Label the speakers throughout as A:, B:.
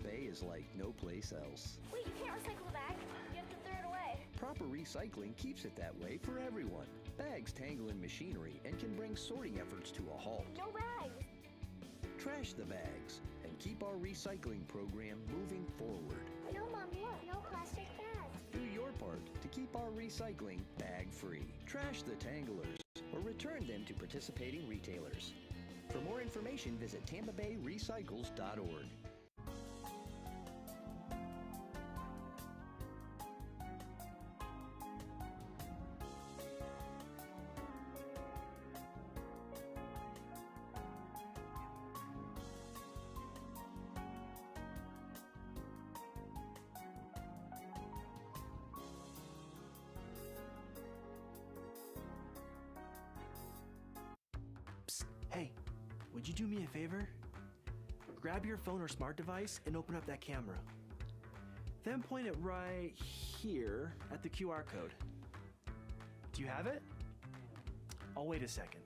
A: Bay is like no place else.
B: Wait, you can't recycle the bag? You have to throw it away.
A: Proper recycling keeps it that way for everyone. Bags tangle in machinery and can bring sorting efforts to a halt.
B: No bags.
A: Trash the bags and keep our recycling program moving forward.
B: No, Mom, look, no plastic bags.
A: Do your part to keep our recycling bag-free. Trash the tanglers or return them to participating retailers. For more information, visit TampaBayRecycles.org.
C: Hey, would you do me a favor? Grab your phone or smart device and open up that camera. Then point it right here at the QR code. Do you have it? I'll wait a second.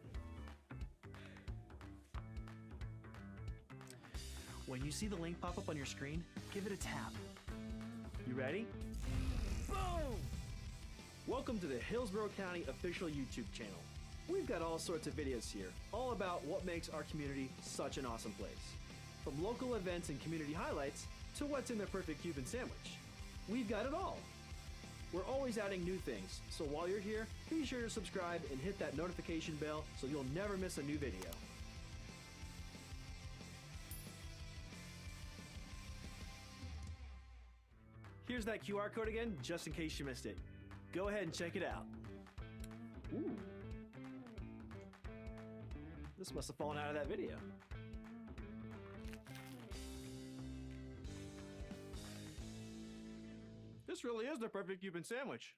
C: When you see the link pop up on your screen, give it a tap. You ready? Boom! Welcome to the Hillsborough County official YouTube channel. We've got all sorts of videos here, all about what makes our community such an awesome place. From local events and community highlights to what's in the perfect Cuban sandwich. We've got it all. We're always adding new things, so while you're here, be sure to subscribe and hit that notification bell so you'll never miss a new video. Here's that QR code again, just in case you missed it. Go ahead and check it out. Ooh. This must have fallen out of that video. This really is the perfect Cuban sandwich.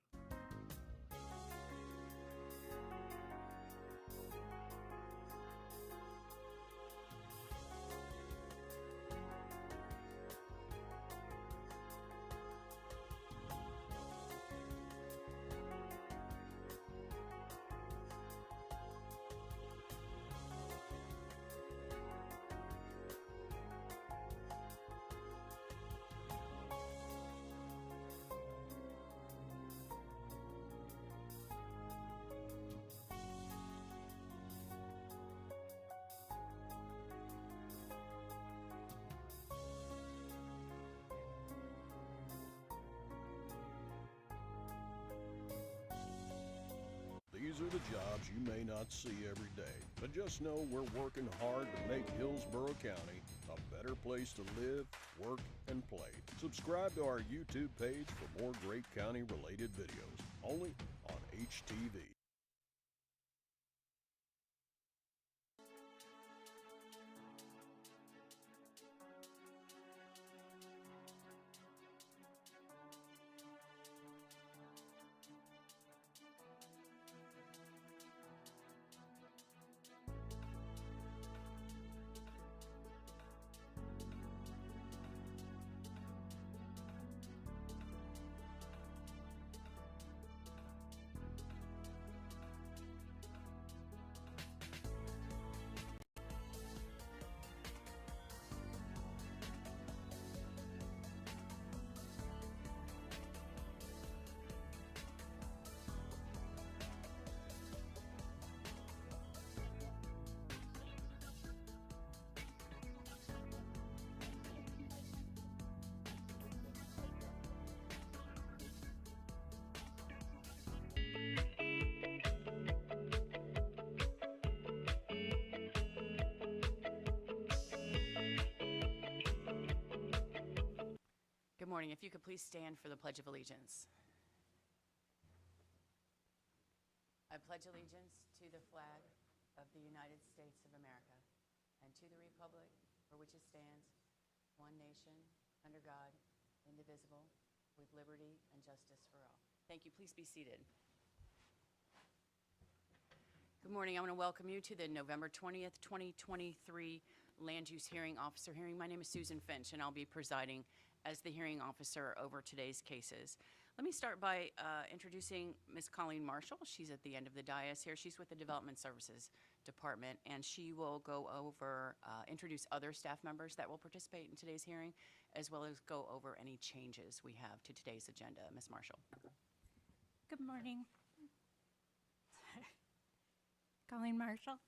D: These are the jobs you may not see every day, but just know we're working hard to make Hillsborough County a better place to live, work, and play. Subscribe to our YouTube page for more great county-related videos, only on HTV.
E: Good morning. If you could please stand for the Pledge of Allegiance. I pledge allegiance to the flag of the United States of America and to the republic for which it stands, one nation, under God, indivisible, with liberty and justice for all. Thank you. Please be seated. Good morning. I want to welcome you to the November 20th, 2023 Land Use Hearing Officer hearing. My name is Susan Finch, and I'll be presiding as the hearing officer over today's cases. Let me start by introducing Ms. Colleen Marshall. She's at the end of the dais here. She's with the Development Services Department, and she will go over, introduce other staff members that will participate in today's hearing, as well as go over any changes we have to today's agenda. Ms. Marshall.
F: Good morning. Colleen Marshall,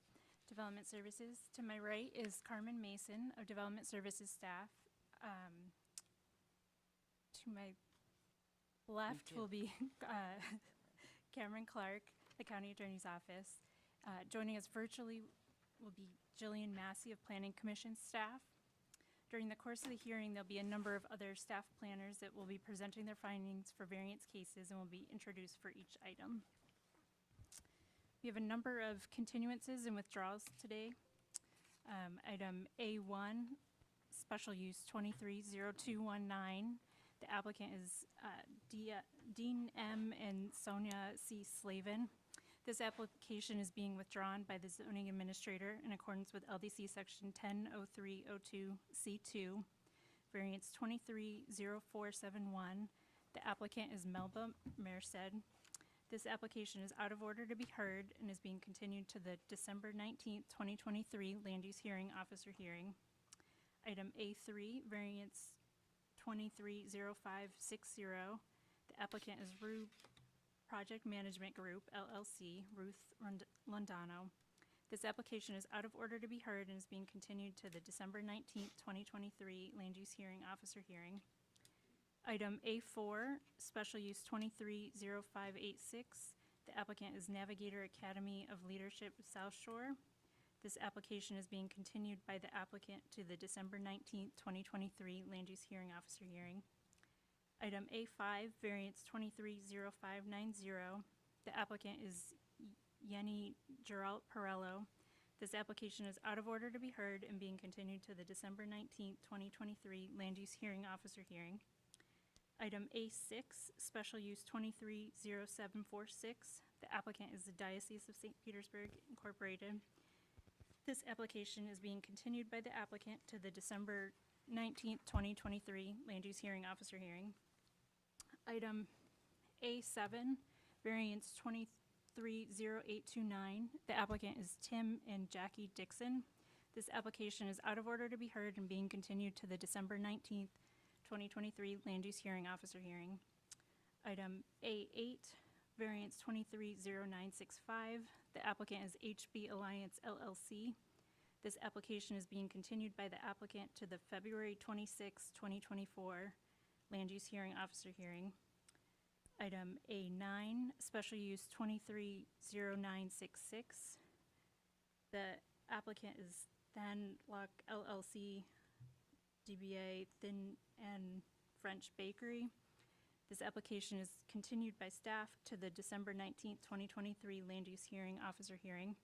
F: Development Services. To my right is Carmen Mason of Development Services staff. To my left will be Cameron Clark, the County Attorney's Office. Joining us virtually will be Jillian Massey of Planning Commission staff. During the course of the hearing, there'll be a number of other staff planners that will be presenting their findings for variance cases and will be introduced for each item. We have a number of continuances and withdrawals today. Item A1, special use 230219. The applicant is Dean M. and Sonia C. Slavin. This application is being withdrawn by the zoning administrator in accordance with LDC section 100302C2, variance 230471. The applicant is Melba Merced. This application is out of order to be heard and is being continued to the December 19th, 2023 Land Use Hearing Officer hearing. Item A3, variance 230560. The applicant is Rue Project Management Group, LLC, Ruth Londano. This application is out of order to be heard and is being continued to the December 19th, 2023 Land Use Hearing Officer hearing. Item A4, special use 230586. The applicant is Navigator Academy of Leadership South Shore. This application is being continued by the applicant to the December 19th, 2023 Land Use Hearing Officer hearing. Item A5, variance 230590. The applicant is Yenny Geralt Perello. This application is out of order to be heard and being continued to the December 19th, 2023 Land Use Hearing Officer hearing. Item A6, special use 230746. The applicant is the Diocese of St. Petersburg Incorporated. This application is being continued by the applicant to the December 19th, 2023 Land Use Hearing Officer hearing. Item A7, variance 230829. The applicant is Tim and Jackie Dixon. This application is out of order to be heard and being continued to the December 19th, 2023 Land Use Hearing Officer hearing. Item A8, variance 230965. The applicant is HB Alliance LLC. This application is being continued by the applicant to the February 26, 2024 Land Use Hearing Officer hearing. Item A9, special use 230966. The applicant is Than Lock LLC, DBA Thin and French Bakery. This application is continued by staff to the December 19th, 2023 Land Use Hearing Officer hearing.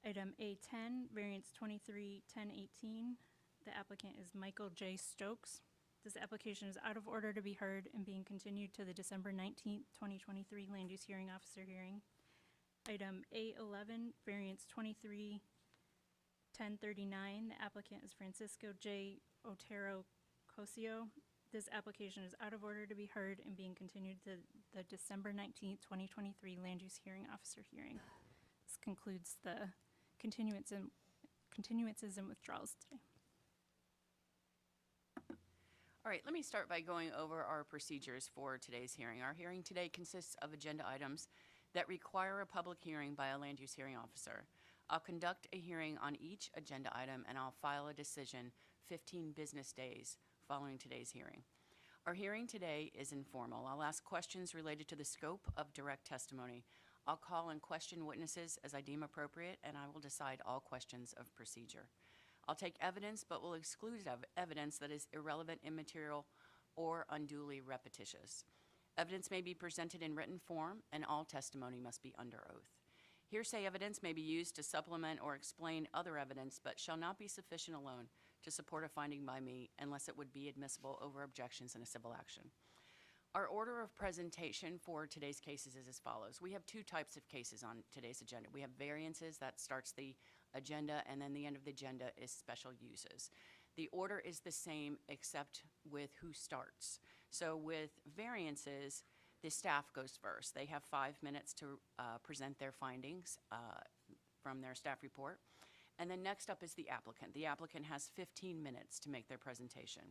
F: Item A10, variance 231018. The applicant is Michael J. Stokes. This application is out of order to be heard and being continued to the December 19th, 2023 Land Use Hearing Officer hearing. Item A11, variance 231039. The applicant is Francisco J. Otero Cosio. This application is out of order to be heard and being continued to the December 19th, 2023 Land Use Hearing Officer hearing. This concludes the continuances and withdrawals today.
E: All right, let me start by going over our procedures for today's hearing. Our hearing today consists of agenda items that require a public hearing by a land use hearing officer. I'll conduct a hearing on each agenda item and I'll file a decision 15 business days following today's hearing. Our hearing today is informal. I'll ask questions related to the scope of direct testimony. I'll call and question witnesses as I deem appropriate, and I will decide all questions of procedure. I'll take evidence, but will exclude evidence that is irrelevant, immaterial, or unduly repetitious. Evidence may be presented in written form, and all testimony must be under oath. Hearsay evidence may be used to supplement or explain other evidence, but shall not be sufficient alone to support a finding by me unless it would be admissible over objections in a civil action. Our order of presentation for today's cases is as follows. We have two types of cases on today's agenda. We have variances, that starts the agenda, and then the end of the agenda is special uses. The order is the same except with who starts. So with variances, the staff goes first. They have 5 minutes to present their findings from their staff report. And then next up is the applicant. The applicant has 15 minutes to make their presentation.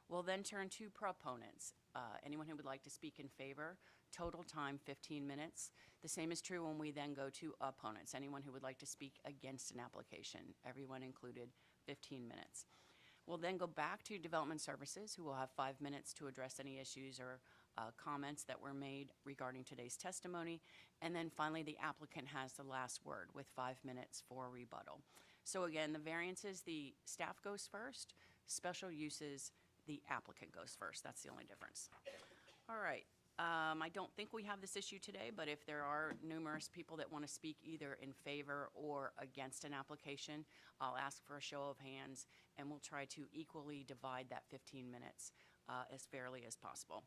E: We'll then turn to proponents. Anyone who would like to speak in favor, total time 15 minutes. The same is true when we then go to opponents. Anyone who would like to speak against an application, everyone included 15 minutes. We'll then go back to development services, who will have 5 minutes to address any issues or comments that were made regarding today's testimony. And then finally, the applicant has the last word with 5 minutes for rebuttal. So again, the variances, the staff goes first. Special uses, the applicant goes first. That's the only difference. All right. I don't think we have this issue today, but if there are numerous people that want to speak either in favor or against an application, I'll ask for a show of hands, and we'll try to equally divide that 15 minutes as fairly as possible.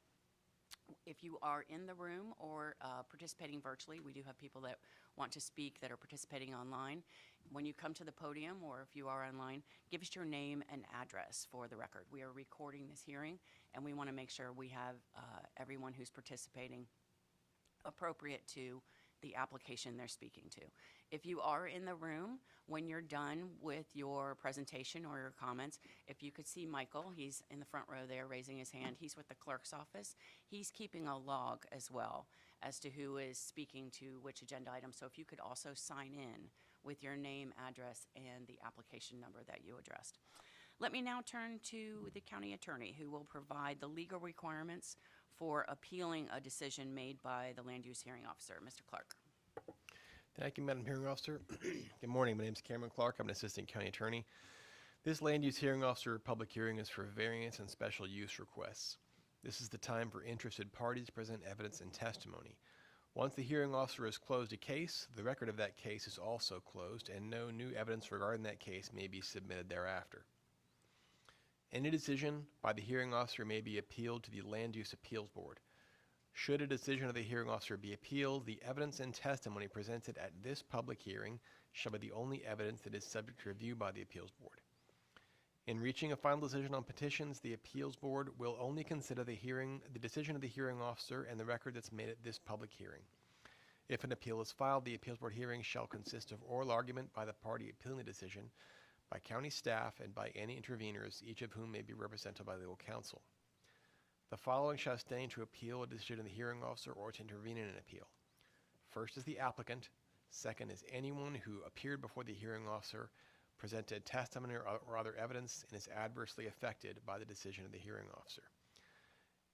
E: If you are in the room or participating virtually, we do have people that want to speak that are participating online. When you come to the podium, or if you are online, give us your name and address for the record. We are recording this hearing, and we want to make sure we have everyone who's participating appropriate to the application they're speaking to. If you are in the room, when you're done with your presentation or your comments, if you could see Michael, he's in the front row there raising his hand. He's with the clerk's office. He's keeping a log as well as to who is speaking to which agenda item. So if you could also sign in with your name, address, and the application number that you addressed. Let me now turn to the county attorney, who will provide the legal requirements for appealing a decision made by the land use hearing officer. Mr. Clark.
G: Thank you, Madam Hearing Officer. Good morning. My name is Cameron Clark. I'm an assistant county attorney. This land use hearing officer public hearing is for variance and special use requests. This is the time for interested parties to present evidence and testimony. Once the hearing officer has closed a case, the record of that case is also closed, and no new evidence regarding that case may be submitted thereafter. Any decision by the hearing officer may be appealed to the Land Use Appeals Board. Should a decision of the hearing officer be appealed, the evidence and testimony presented at this public hearing shall be the only evidence that is subject to review by the Appeals Board. In reaching a final decision on petitions, the Appeals Board will only consider the decision of the hearing officer and the record that's made at this public hearing. If an appeal is filed, the Appeals Board hearing shall consist of oral argument by the party appealing the decision, by county staff, and by any interveners, each of whom may be represented by legal counsel. The following shall stand to appeal a decision of the hearing officer or to intervene in an appeal. First is the applicant. Second is anyone who appeared before the hearing officer, presented testimony or other evidence, and is adversely affected by the decision of the hearing officer.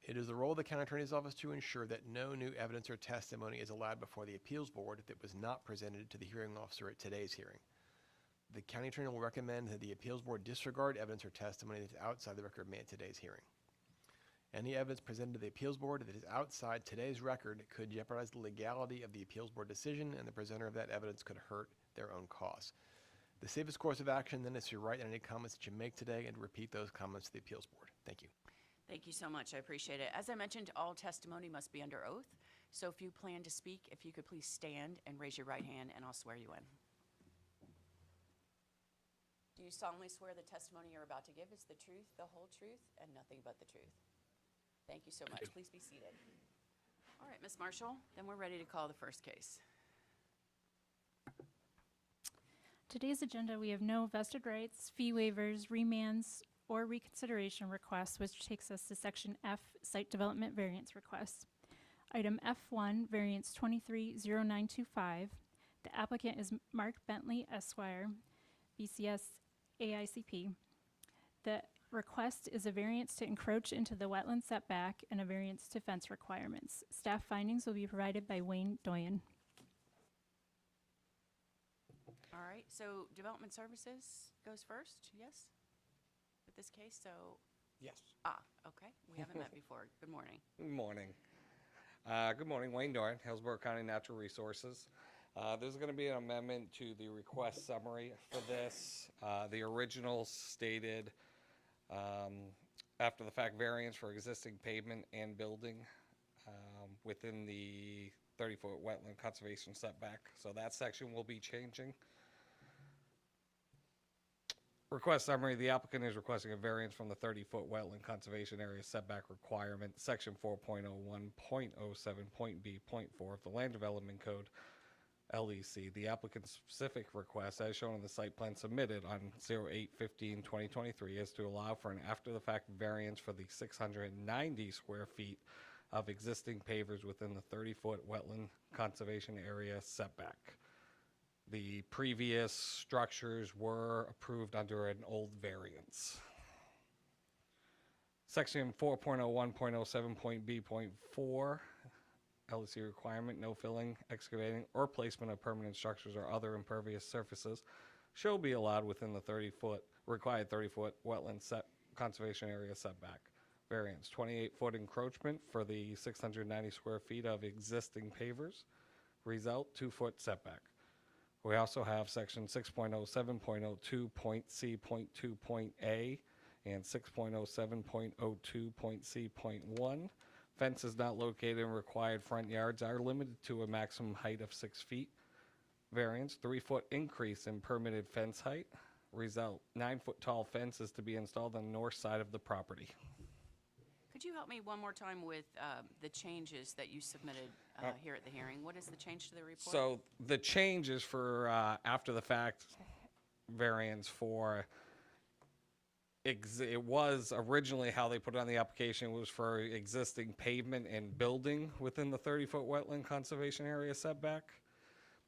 G: It is the role of the county attorney's office to ensure that no new evidence or testimony is allowed before the Appeals Board that was not presented to the hearing officer at today's hearing. The county attorney will recommend that the Appeals Board disregard evidence or testimony that is outside the record made at today's hearing. Any evidence presented to the Appeals Board that is outside today's record could jeopardize the legality of the Appeals Board decision, and the presenter of that evidence could hurt their own cause. The safest course of action then is to write any comments that you make today and repeat those comments to the Appeals Board. Thank you.
E: Thank you so much. I appreciate it. As I mentioned, all testimony must be under oath. So if you plan to speak, if you could please stand and raise your right hand, and I'll swear you in. Do you solemnly swear the testimony you're about to give is the truth, the whole truth, and nothing but the truth? Thank you so much. Please be seated. All right, Ms. Marshall, then we're ready to call the first case.
F: Today's agenda, we have no vested rights, fee waivers, remands, or reconsideration requests, which takes us to Section F, Site Development Variance Requests. Item F1, Variance 230925. The applicant is Mark Bentley, Esquire, BCS AICP. The request is a variance to encroach into the wetland setback and a variance to fence requirements. Staff findings will be provided by Wayne Doyen.
E: All right, so Development Services goes first, yes? With this case, so,
H: Yes.
E: okay, we haven't met before. Good morning.
H: Good morning. Good morning, Wayne Doran, Hillsborough County Natural Resources. There's going to be an amendment to the request summary for this. The original stated after the fact variance for existing pavement and building within the 30-foot wetland conservation setback. So that section will be changing. Request summary, the applicant is requesting a variance from the 30-foot wetland conservation area setback requirement, section 4.01.07.B.4 of the Land Development Code, LEC. The applicant's specific request, as shown in the site plan submitted on 08/15/2023, is to allow for an after-the-fact variance for the 690 square feet of existing pavers within the 30-foot wetland conservation area setback. The previous structures were approved under an old variance. Section 4.01.07.b.4, LEC requirement, no filling, excavating, or placement of permanent structures or other impervious surfaces shall be allowed within the required 30-foot wetland conservation area setback. Variance, 28-foot encroachment for the 690 square feet of existing pavers. Result, 2-foot setback. We also have section 6.07.02.c.2.a and 6.07.02.c.1. Fences not located in required front yards are limited to a maximum height of 6 feet. Variance, 3-foot increase in permitted fence height. Result, 9-foot tall fence is to be installed on the north side of the property.
E: Could you help me one more time with the changes that you submitted here at the hearing? What is the change to the report?
H: So the changes for after the fact variance for it was originally how they put it on the application was for existing pavement and building within the 30-foot wetland conservation area setback.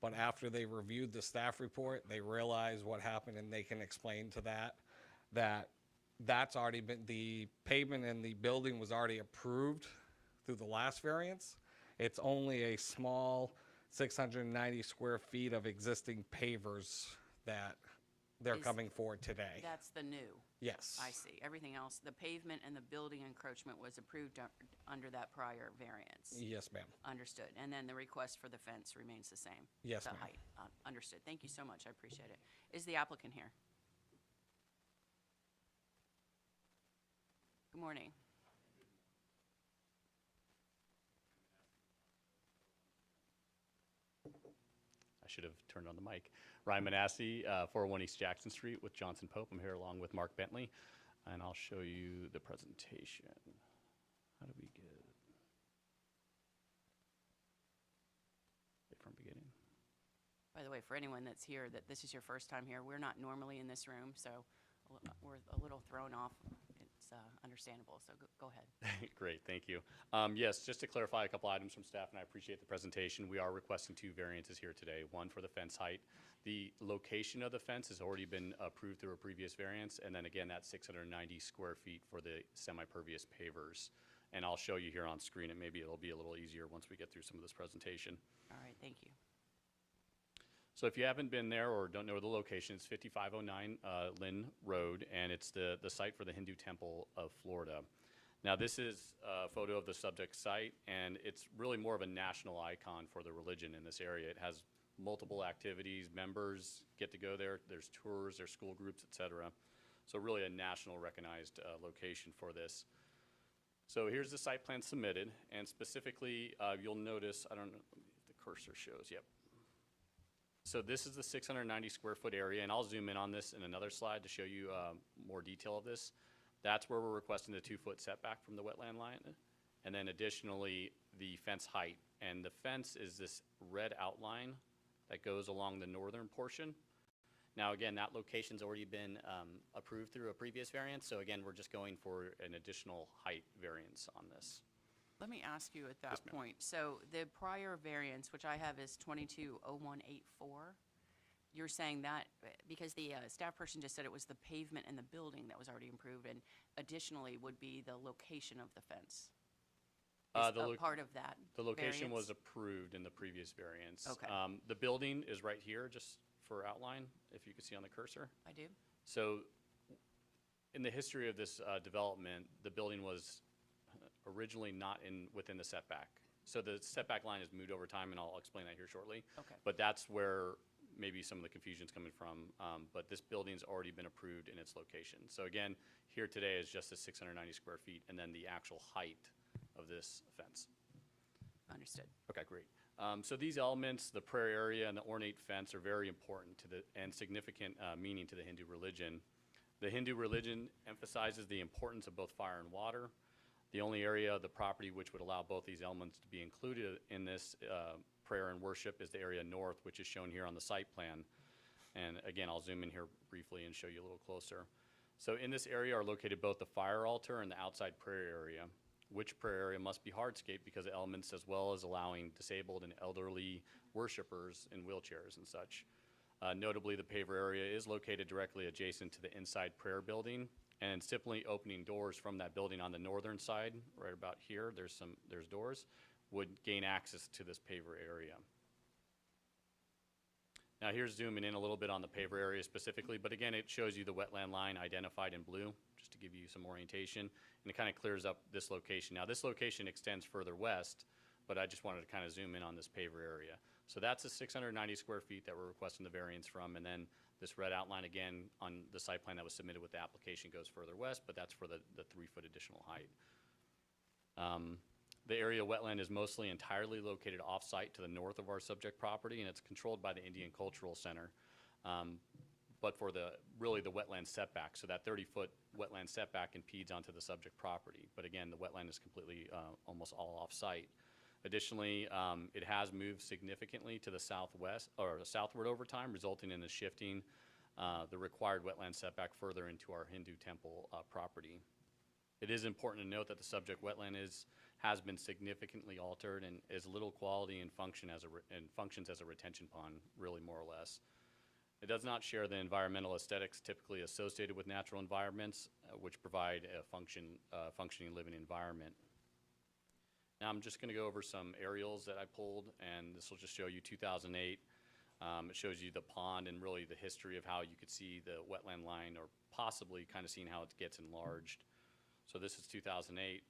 H: But after they reviewed the staff report, they realized what happened, and they can explain to that's already been, the pavement and the building was already approved through the last variance. It's only a small 690 square feet of existing pavers that they're coming for today.
E: That's the new?
H: Yes.
E: I see. Everything else, the pavement and the building encroachment was approved under that prior variance?
H: Yes, ma'am.
E: Understood. And then the request for the fence remains the same?
H: Yes,
E: the
H: ma'am.
E: height. Understood. Thank you so much. I appreciate it. Is the applicant here? Good morning.
I: I should have turned on the mic. Ryan Manassi, 401 East Jackson Street with Johnson Pope. I'm here along with Mark Bentley, and I'll show you the presentation. How do we get it from beginning?
E: By the way, for anyone that's here, that this is your first time here, we're not normally in this room, so we're a little thrown off. It's understandable, so go ahead.
I: Great, thank you. Yes, just to clarify a couple items from staff, and I appreciate the presentation. We are requesting 2 variances here today. One for the fence height. The location of the fence has already been approved through a previous variance, and then again, that 690 square feet for the semi-pervious pavers. And I'll show you here on screen, and maybe it'll be a little easier once we get through some of this presentation.
E: All right, thank you.
I: So if you haven't been there or don't know the location, it's 5509 Lynn Road, and it's the site for the Hindu Temple of Florida. Now this is a photo of the subject site, and it's really more of a national icon for the religion in this area. It has multiple activities, members get to go there, there's tours, there's school groups, etc. So really a national recognized location for this. So here's the site plan submitted, and specifically you'll notice, I don't know if the cursor shows, yep. So this is the 690 square foot area, and I'll zoom in on this in another slide to show you more detail of this. That's where we're requesting the 2-foot setback from the wetland line. And then additionally, the fence height. And the fence is this red outline that goes along the northern portion. Now again, that location's already been approved through a previous variance. So again, we're just going for an additional height variance on this.
E: Let me ask you at that point. So the prior variance, which I have is 220184, you're saying that because the staff person just said it was the pavement and the building that was already improved, and additionally would be the location of the fence. Is a part of that
I: The location
E: variance?
I: was approved in the previous variance.
E: Okay.
I: The building is right here, just for outline, if you can see on the cursor.
E: I do.
I: So in the history of this development, the building was originally not within the setback. So the setback line has moved over time, and I'll explain that here shortly.
E: Okay.
I: But that's where maybe some of the confusion's coming from. But this building's already been approved in its location. So again, here today is just the 690 square feet, and then the actual height of this fence.
E: Understood.
I: Okay, great. So these elements, the prayer area and the ornate fence, are very important to and significant meaning to the Hindu religion. The Hindu religion emphasizes the importance of both fire and water. The only area of the property which would allow both these elements to be included in this prayer and worship is the area north, which is shown here on the site plan. And again, I'll zoom in here briefly and show you a little closer. So in this area are located both the fire altar and the outside prayer area, which prayer area must be hardscape because of elements as well as allowing disabled and elderly worshipers in wheelchairs and such. Notably, the paver area is located directly adjacent to the inside prayer building, and simply opening doors from that building on the northern side, right about here, there's doors, would gain access to this paver area. Now here's zooming in a little bit on the paver area specifically, but again, it shows you the wetland line identified in blue, just to give you some orientation, and it kind of clears up this location. Now this location extends further west, but I just wanted to kind of zoom in on this paver area. So that's the 690 square feet that we're requesting the variance from, and then this red outline again on the site plan that was submitted with the application goes further west, but that's for the 3-foot additional height. The area wetland is mostly entirely located off-site to the north of our subject property, and it's controlled by the Indian Cultural Center. But for really the wetland setback, so that 30-foot wetland setback impedes onto the subject property. But again, the wetland is completely almost all off-site. Additionally, it has moved significantly to the southwest or southward over time, resulting in the shifting the required wetland setback further into our Hindu temple property. It is important to note that the subject wetland has been significantly altered and is little quality and functions as a retention pond, really more or less. It does not share the environmental aesthetics typically associated with natural environments, which provide a functioning living environment. Now I'm just going to go over some aerials that I pulled, and this will just show you 2008. It shows you the pond and really the history of how you could see the wetland line, or possibly kind of seeing how it gets enlarged. So this is 2008,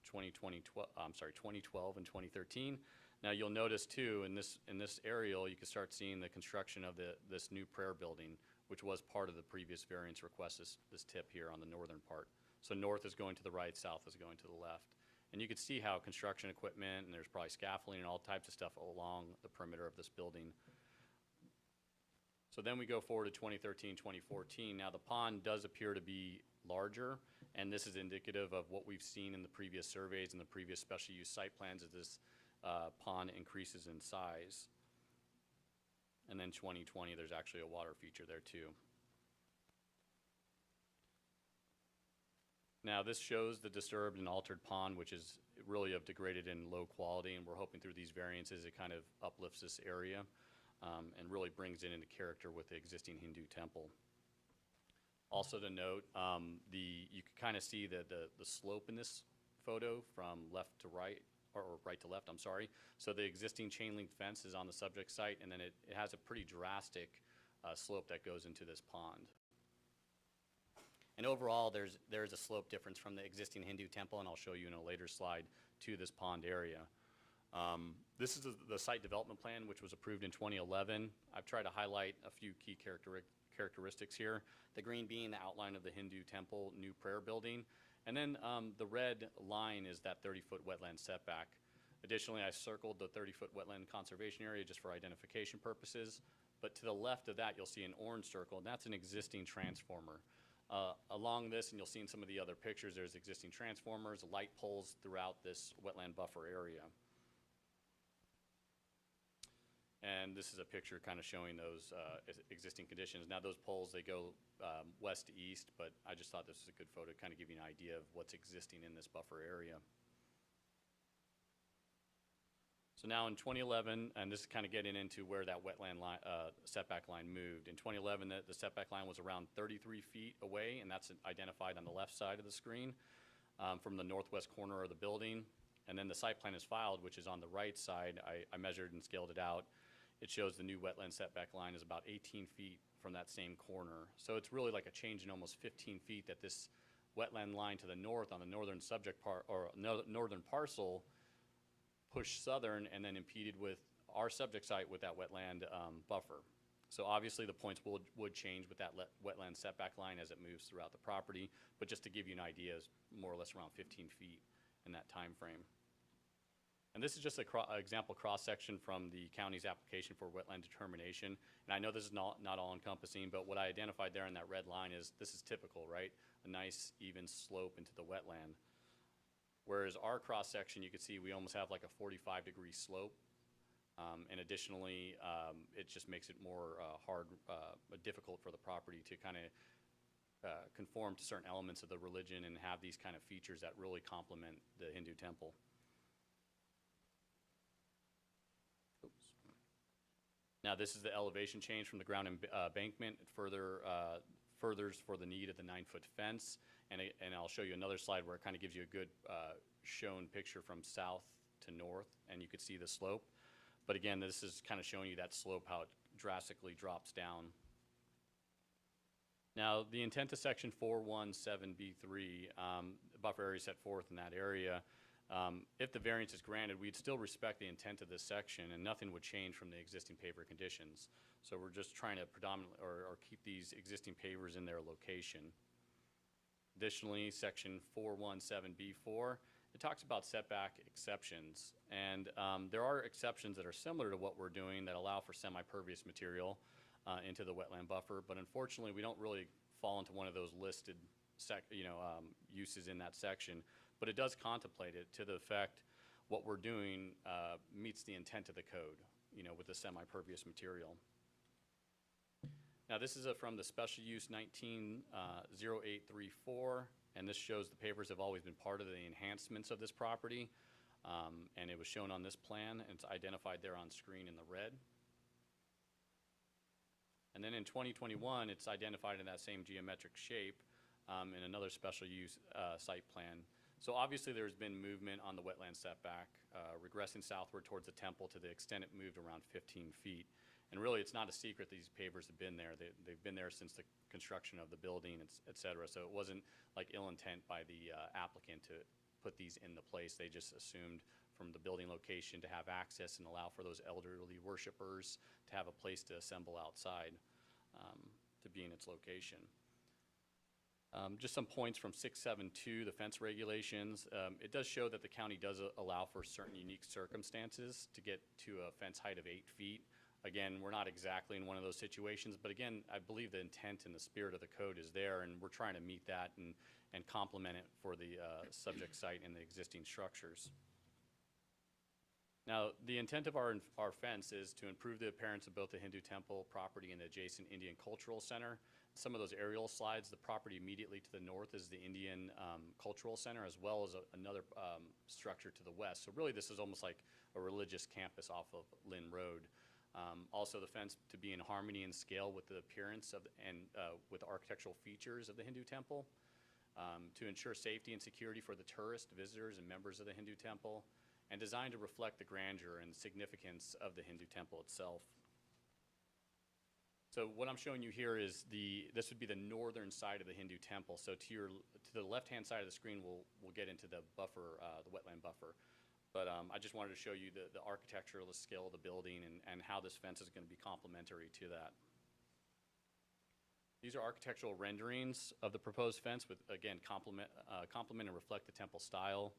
I: 2012 and 2013. Now you'll notice too in this aerial you can start seeing the construction of this new prayer building, which was part of the previous variance request, this tip here on the northern part. So north is going to the right, south is going to the left. And you can see how construction equipment, and there's probably scaffolding and all types of stuff along the perimeter of this building. So then we go forward to 2013, 2014. Now the pond does appear to be larger, and this is indicative of what we've seen in the previous surveys and the previous special use site plans as this pond increases in size. And then 2020, there's actually a water feature there too. Now this shows the disturbed and altered pond, which is really of degraded and low quality, and we're hoping through these variances it kind of uplifts this area and really brings it into character with the existing Hindu temple. Also to note, you can kind of see the slope in this photo from left to right, or right to left, I'm sorry. So the existing chain link fence is on the subject site, and then it has a pretty drastic slope that goes into this pond. And overall, there's a slope difference from the existing Hindu temple, and I'll show you in a later slide, to this pond area. This is the site development plan, which was approved in 2011. I've tried to highlight a few key characteristics here. The green being the outline of the Hindu temple new prayer building, and then the red line is that 30-foot wetland setback. Additionally, I circled the 30-foot wetland conservation area just for identification purposes, but to the left of that you'll see an orange circle, and that's an existing transformer. Along this, and you'll see in some of the other pictures, there's existing transformers, light poles throughout this wetland buffer area. And this is a picture kind of showing those existing conditions. Now those poles, they go west to east, but I just thought this was a good photo to kind of give you an idea of what's existing in this buffer area. So now in 2011, and this is kind of getting into where that wetland line, setback line moved. In 2011, the setback line was around 33 feet away, and that's identified on the left side of the screen from the northwest corner of the building. And then the site plan is filed, which is on the right side. I measured and scaled it out. It shows the new wetland setback line is about 18 feet from that same corner. So it's really like a change in almost 15 feet that this wetland line to the north on the northern subject part, or northern parcel, pushed southern and then impeded with our subject site with that wetland buffer. So obviously the points would change with that wetland setback line as it moves throughout the property, but just to give you an idea, is more or less around 15 feet in that time frame. And this is just an example cross-section from the county's application for wetland determination. And I know this is not all encompassing, but what I identified there in that red line is this is typical, right? A nice even slope into the wetland. Whereas our cross-section, you can see we almost have like a 45-degree slope And additionally, it just makes it more difficult for the property to kind of conform to certain elements of the religion and have these kind of features that really complement the Hindu temple. Oops. Now this is the elevation change from the ground embankment. It furthers for the need of the 9-foot fence. And I'll show you another slide where it kind of gives you a good shown picture from south to north, and you could see the slope. But again, this is kind of showing you that slope, how it drastically drops down. Now, the intent of section 417B3, buffer area set forth in that area, if the variance is granted, we'd still respect the intent of this section and nothing would change from the existing paver conditions. So we're just trying to predominantly, or keep these existing pavers in their location. Additionally, section 417B4, it talks about setback exceptions. And there are exceptions that are similar to what we're doing that allow for semi-pervious material into the wetland buffer, but unfortunately we don't really fall into one of those listed uses in that section. But it does contemplate it to the effect what we're doing meets the intent of the code, with the semi-pervious material. Now this is from the special use 190834, and this shows the pavers have always been part of the enhancements of this property, and it was shown on this plan, and it's identified there on screen in the red. And then in 2021, it's identified in that same geometric shape in another special use site plan. So obviously there's been movement on the wetland setback, regressing southward towards the temple to the extent it moved around 15 feet. And really, it's not a secret these pavers have been there. They've been there since the construction of the building, et cetera. So it wasn't like ill intent by the applicant to put these in the place. They just assumed from the building location to have access and allow for those elderly worshipers to have a place to assemble outside to be in its location. Just some points from 672, the fence regulations. It does show that the county does allow for certain unique circumstances to get to a fence height of 8 feet. Again, we're not exactly in one of those situations, but again, I believe the intent and the spirit of the code is there, and we're trying to meet that and complement it for the subject site and the existing structures. Now, the intent of our fence is to improve the appearance of both the Hindu temple property and the adjacent Indian Cultural Center. Some of those aerial slides, the property immediately to the north is the Indian Cultural Center, as well as another structure to the west. So really, this is almost like a religious campus off of Lynn Road. Also, the fence to be in harmony and scale with the appearance of with the architectural features of the Hindu temple, to ensure safety and security for the tourists, visitors, and members of the Hindu temple, and designed to reflect the grandeur and significance of the Hindu temple itself. So what I'm showing you here is this would be the northern side of the Hindu temple. So to the left-hand side of the screen, we'll get into the buffer, the wetland buffer. But I just wanted to show you the architectural scale of the building and how this fence is going to be complementary to that. These are architectural renderings of the proposed fence with, again, complement and reflect the temple style.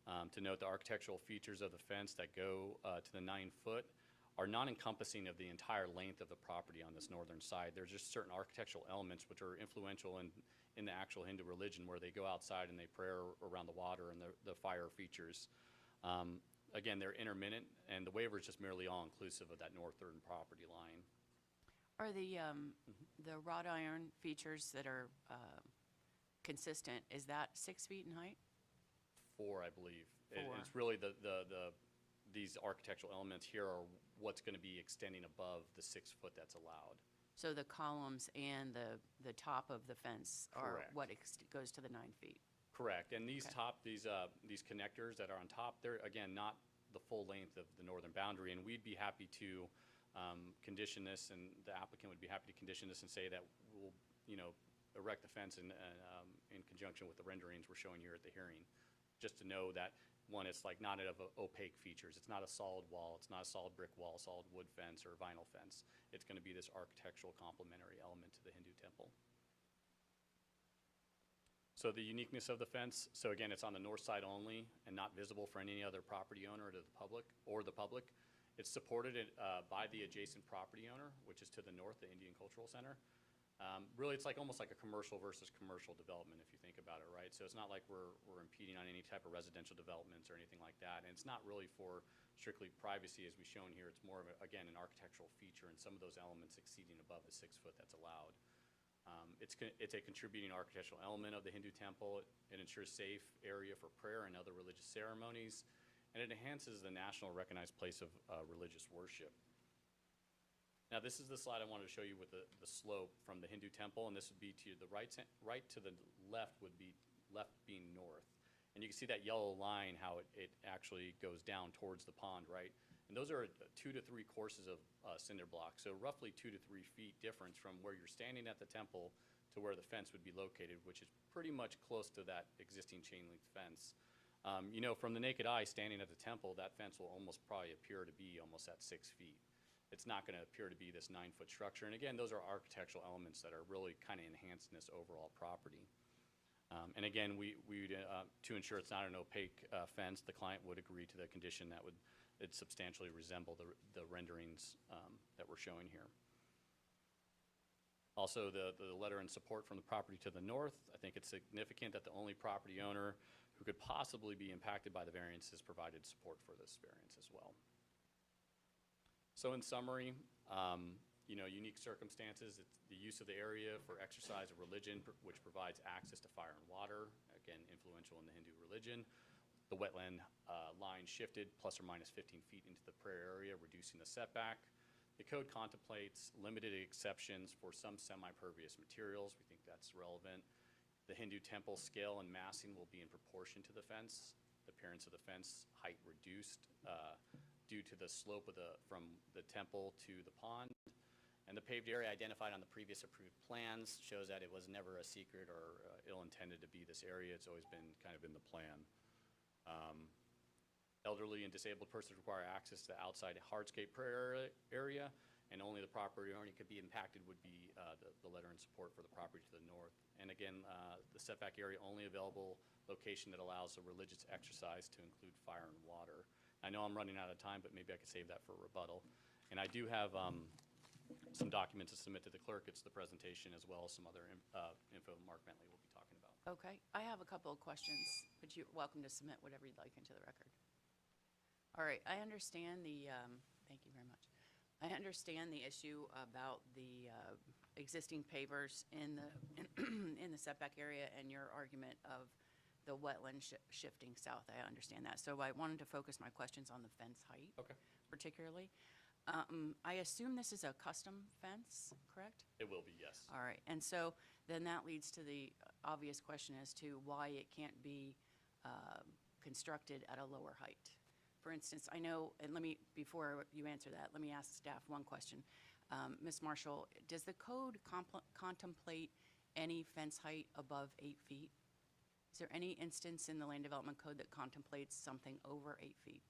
I: To note, the architectural features of the fence that go to the 9 foot are non-encompassing of the entire length of the property on this northern side. There's just certain architectural elements which are influential in the actual Hindu religion, where they go outside and they pray around the water and the fire features. Again, they're intermittent, and the waiver is just merely all-inclusive of that northern property line.
E: Are the wrought iron features that are consistent, is that 6 feet in height?
I: 4, I believe.
E: 4.
I: It's really these architectural elements here are what's going to be extending above the 6 foot that's allowed.
E: So the columns and the top of the fence are
I: Correct.
E: what goes to the 9 feet?
I: Correct. And these
E: Okay.
I: these connectors that are on top, they're, again, not the full length of the northern boundary, and we'd be happy to condition this, and the applicant would be happy to condition this and say that we'll, erect the fence in conjunction with the renderings we're showing here at the hearing. Just to know that, one, it's like not of opaque features. It's not a solid wall. It's not a solid brick wall, solid wood fence, or vinyl fence. It's going to be this architectural complementary element to the Hindu temple. So the uniqueness of the fence, so again, it's on the north side only and not visible for any other property owner to the public or the public. It's supported by the adjacent property owner, which is to the north, the Indian Cultural Center. Really, it's like almost like a commercial versus commercial development, if you think about it, right? So it's not like we're impeding on any type of residential developments or anything like that, and it's not really for strictly privacy, as we've shown here. It's more of, again, an architectural feature, and some of those elements exceeding above the 6 foot that's allowed. It's a contributing architectural element of the Hindu temple. It ensures safe area for prayer and other religious ceremonies, and it enhances the national recognized place of religious worship. Now, this is the slide I wanted to show you with the slope from the Hindu temple, and this would be to the right to the left would be left being north. And you can see that yellow line, how it actually goes down towards the pond, right? And those are 2 to 3 courses of cinder blocks, so roughly 2 to 3 feet difference from where you're standing at the temple to where the fence would be located, which is pretty much close to that existing chain link fence. You know, from the naked eye, standing at the temple, that fence will almost probably appear to be almost at 6 feet. It's not going to appear to be this 9-foot structure. And again, those are architectural elements that are really kind of enhancing this overall property. And again, to ensure it's not an opaque fence, the client would agree to the condition that it substantially resemble the renderings that we're showing here. Also, the letter in support from the property to the north, I think it's significant that the only property owner who could possibly be impacted by the variance has provided support for this variance as well. So in summary, you know, unique circumstances, it's the use of the area for exercise of religion, which provides access to fire and water, again, influential in the Hindu religion. The wetland line shifted plus or minus 15 feet into the prayer area, reducing the setback. The code contemplates limited exceptions for some semi-pervious materials. We think that's relevant. The Hindu temple scale and massing will be in proportion to the fence. The appearance of the fence height reduced due to the slope from the temple to the pond. And the paved area identified on the previous approved plans shows that it was never a secret or ill-intended to be this area. It's always been kind of in the plan. Elderly and disabled persons require access to the outside hardscape prayer area, and only the property owner could be impacted would be the letter in support for the property to the north. And again, the setback area only available location that allows a religious exercise to include fire and water. I know I'm running out of time, but maybe I could save that for rebuttal. And I do have some documents to submit to the clerk. It's the presentation as well as some other info Mark Bentley will be talking about.
E: Okay, I have a couple of questions, but you're welcome to submit whatever you'd like into the record. All right, I understand thank you very much. I understand the issue about the existing pavers in the setback area and your argument of the wetland shifting south. I understand that. So I wanted to focus my questions on the fence height, particularly. I assume this is a custom fence, correct?
I: It will be, yes.
E: All right, and so then that leads to the obvious question as to why it can't be constructed at a lower height. For instance, I know, and before you answer that, let me ask staff one question. Ms. Marshall, does the code contemplate any fence height above 8 feet? Is there any instance in the land development code that contemplates something over 8 feet?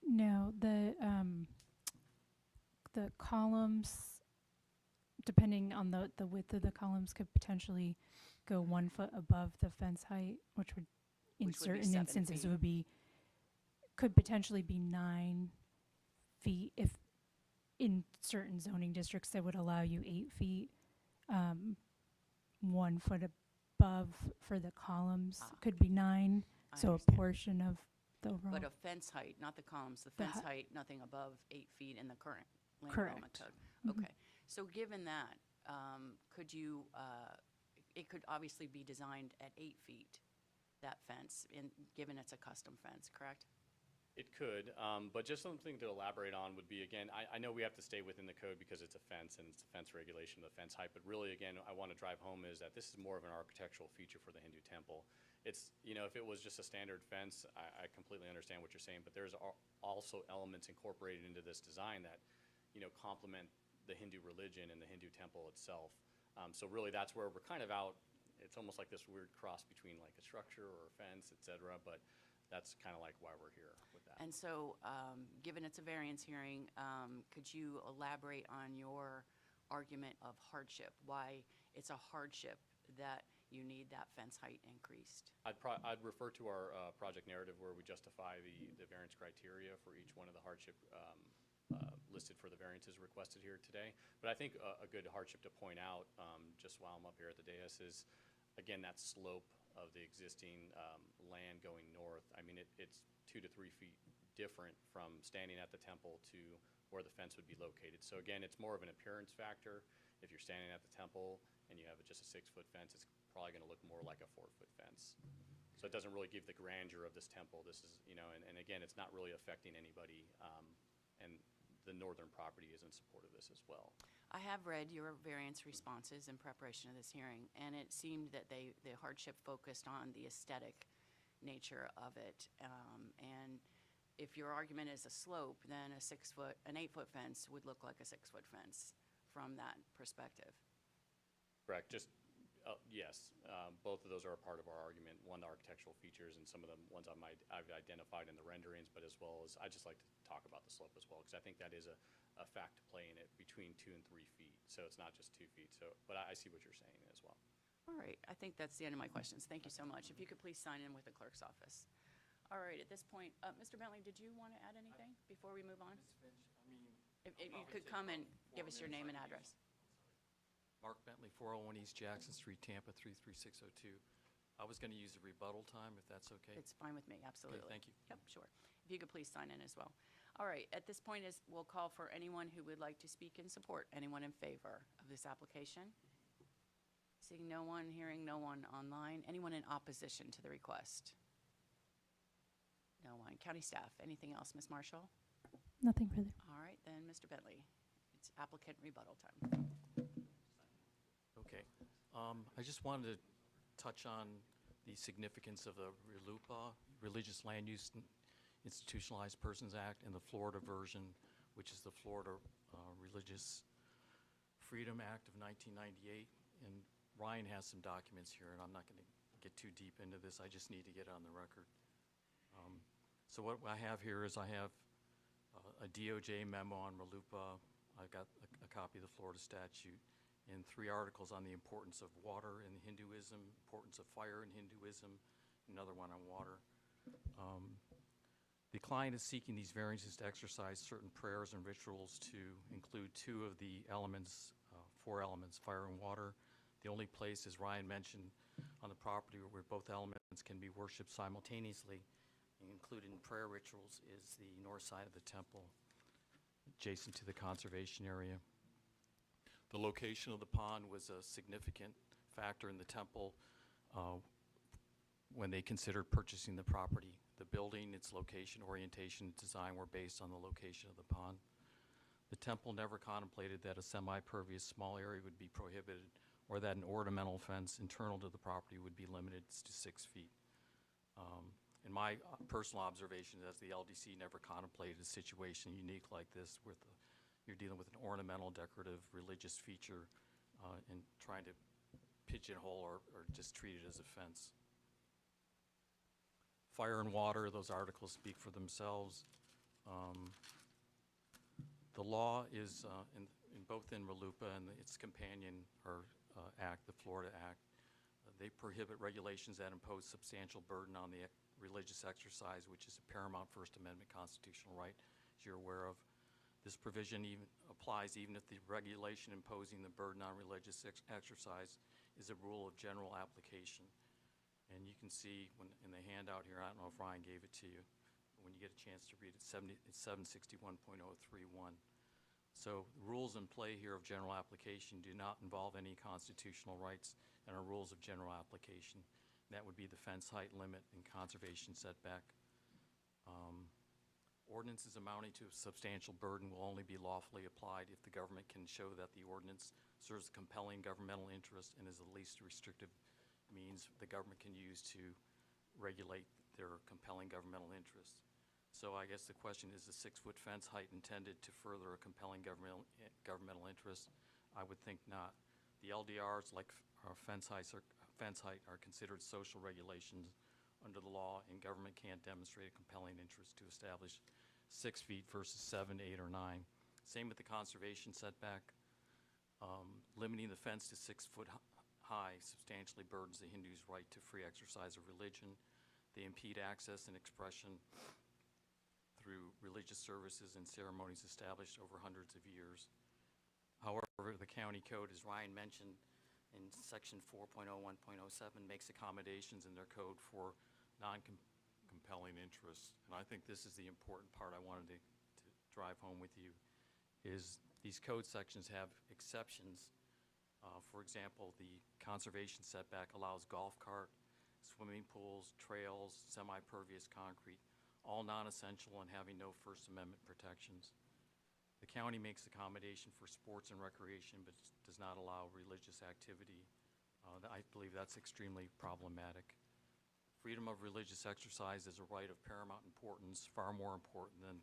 F: No, the columns, depending on the width of the columns, could potentially go 1 foot above the fence height, which would, in certain instances, could potentially be 9 feet. If in certain zoning districts that would allow you 8 feet, 1 foot above for the columns could be 9. So a portion of the overall.
E: But a fence height, not the columns, the fence height, nothing above 8 feet in the current land
F: Correct.
E: development code. Okay, so given that, could you, it could obviously be designed at 8 feet, that fence, given it's a custom fence, correct?
I: It could, but just something to elaborate on would be, again, I know we have to stay within the code because it's a fence and it's a fence regulation of the fence height, but really, again, I want to drive home is that this is more of an architectural feature for the Hindu temple. It's, you know, if it was just a standard fence, I completely understand what you're saying, but there's also elements incorporated into this design that, you know, complement the Hindu religion and the Hindu temple itself. So really, that's where we're kind of out. It's almost like this weird cross between like a structure or a fence, et cetera, but that's kind of like why we're here with that.
E: And so, given it's a variance hearing, could you elaborate on your argument of hardship? Why it's a hardship that you need that fence height increased?
I: I'd refer to our project narrative where we justify the variance criteria for each one of the hardship listed for the variances requested here today. But I think a good hardship to point out, just while I'm up here at the dais, is again that slope of the existing land going north. I mean, it's 2 to 3 feet different from standing at the temple to where the fence would be located. So again, it's more of an appearance factor. If you're standing at the temple and you have just a 6-foot fence, it's probably going to look more like a 4-foot fence. So it doesn't really give the grandeur of this temple. This is, and again, it's not really affecting anybody, and the northern property is in support of this as well.
E: I have read your variance responses in preparation of this hearing, and it seemed that the hardship focused on the aesthetic nature of it. And if your argument is a slope, then an 8-foot fence would look like a 6-foot fence from that perspective.
I: Correct. Yes, both of those are a part of our argument. One, the architectural features, and some of the ones I've identified in the renderings, but as well as, I just like to talk about the slope as well, because I think that is a fact to play in it between 2 and 3 feet. So it's not just 2 feet. So, but I see what you're saying as well.
E: All right, I think that's the end of my questions. Thank you so much. If you could please sign in with the clerk's office. All right, at this point, Mr. Bentley, did you want to add anything before we move on?
J: Ms. Finch,
E: If you could come and give us your name and address.
J: Mark Bentley, 401 East Jackson Street, Tampa, 33602. I was going to use the rebuttal time, if that's okay.
E: It's fine with me, absolutely.
J: thank you.
E: Yep, sure. If you could please sign in as well. All right, at this point we'll call for anyone who would like to speak in support. Anyone in favor of this application? Seeing no one, hearing no one online. Anyone in opposition to the request? No one. County staff, anything else, Ms. Marshall?
F: Nothing further.
E: All right, then, Mr. Bentley, it's applicant rebuttal time.
J: Okay. I just wanted to touch on the significance of the RLUIPA, Religious Land Use Institutionalized Persons Act, and the Florida version, which is the Florida Religious Freedom Act of 1998. And Ryan has some documents here, and I'm not going to get too deep into this. I just need to get it on the record. So what I have here is I have a DOJ memo on RLUIPA. I've got a copy of the Florida statute, and 3 articles on the importance of water in Hinduism, importance of fire in Hinduism, another one on water. The client is seeking these variances to exercise certain prayers and rituals to include 2 of the elements, 4 elements, fire and water. The only place, as Ryan mentioned, on the property where both elements can be worshipped simultaneously, included in prayer rituals, is the north side of the temple, adjacent to the conservation area. The location of the pond was a significant factor in the temple when they considered purchasing the property. The building, its location, orientation, design were based on the location of the pond. The temple never contemplated that a semi-pervious small area would be prohibited, or that an ornamental fence internal to the property would be limited to 6 feet. In my personal observation, as the LDC never contemplated a situation unique like this, where you're dealing with an ornamental, decorative, religious feature and trying to pigeonhole or just treat it as a fence. Fire and water, those articles speak for themselves. The law is, both in RLUIPA and its companion act, the Florida Act, they prohibit regulations that impose substantial burden on the religious exercise, which is a paramount First Amendment constitutional right, as you're aware of. This provision applies even if the regulation imposing the burden on religious exercise is a rule of general application. And you can see in the handout here, I don't know if Ryan gave it to you, but when you get a chance to read it, it's 761.031. So the rules in play here of general application do not involve any constitutional rights and are rules of general application. That would be the fence height limit and conservation setback. Ordinances amounting to a substantial burden will only be lawfully applied if the government can show that the ordinance serves a compelling governmental interest and is the least restrictive means the government can use to regulate their compelling governmental interest. So I guess the question is, the 6-foot fence height intended to further a compelling governmental interest? I would think not. The LDRs, like fence height, are considered social regulations under the law, and government can't demonstrate a compelling interest to establish 6 feet versus 7, 8, or 9. Same with the conservation setback. Limiting the fence to 6 foot high substantially burdens the Hindu's right to free exercise of religion. They impede access and expression through religious services and ceremonies established over hundreds of years. However, the county code, as Ryan mentioned, in section 4.01.07 makes accommodations in their code for non-compelling interests. And I think this is the important part I wanted to drive home with you, is these code sections have exceptions. For example, the conservation setback allows golf cart, swimming pools, trails, semi-pervious concrete, all non-essential and having no First Amendment protections. The county makes accommodation for sports and recreation, but does not allow religious activity. I believe that's extremely problematic. Freedom of religious exercise is a right of paramount importance, far more important than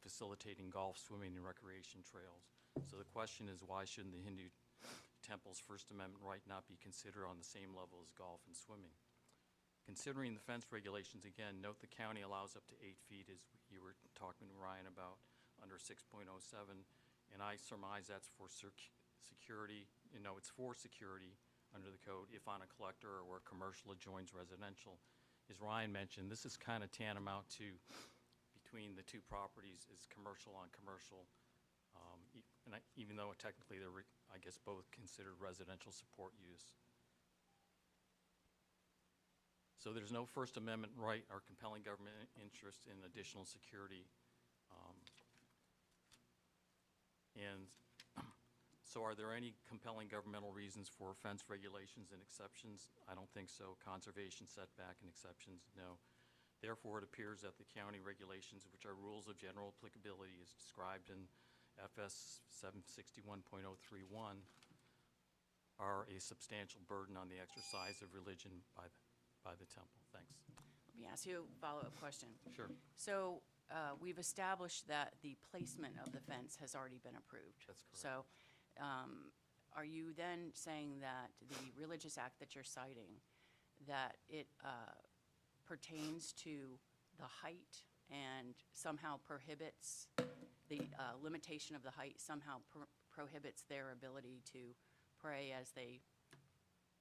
J: facilitating golf, swimming, and recreation trails. So the question is, why shouldn't the Hindu temple's First Amendment right not be considered on the same level as golf and swimming? Considering the fence regulations, again, note the county allows up to 8 feet, as you were talking to Ryan about, under 6.07, and I surmise that's for security. You know, it's for security under the code if on a collector or where commercial adjoins residential. As Ryan mentioned, this is kind of tantamount to, between the two properties, is commercial on commercial, even though technically they're, I guess, both considered residential support use. So there's no First Amendment right or compelling government interest in additional security. And so are there any compelling governmental reasons for fence regulations and exceptions? I don't think so. Conservation, setback, and exceptions, no. Therefore, it appears that the county regulations, which are rules of general applicability as described in FS 761.031, are a substantial burden on the exercise of religion by the temple. Thanks.
E: Let me ask you a follow-up question.
J: Sure.
E: So we've established that the placement of the fence has already been approved.
J: That's correct.
E: So are you then saying that the religious act that you're citing, that it pertains to the height and somehow prohibits the limitation of the height, somehow prohibits their ability to pray as they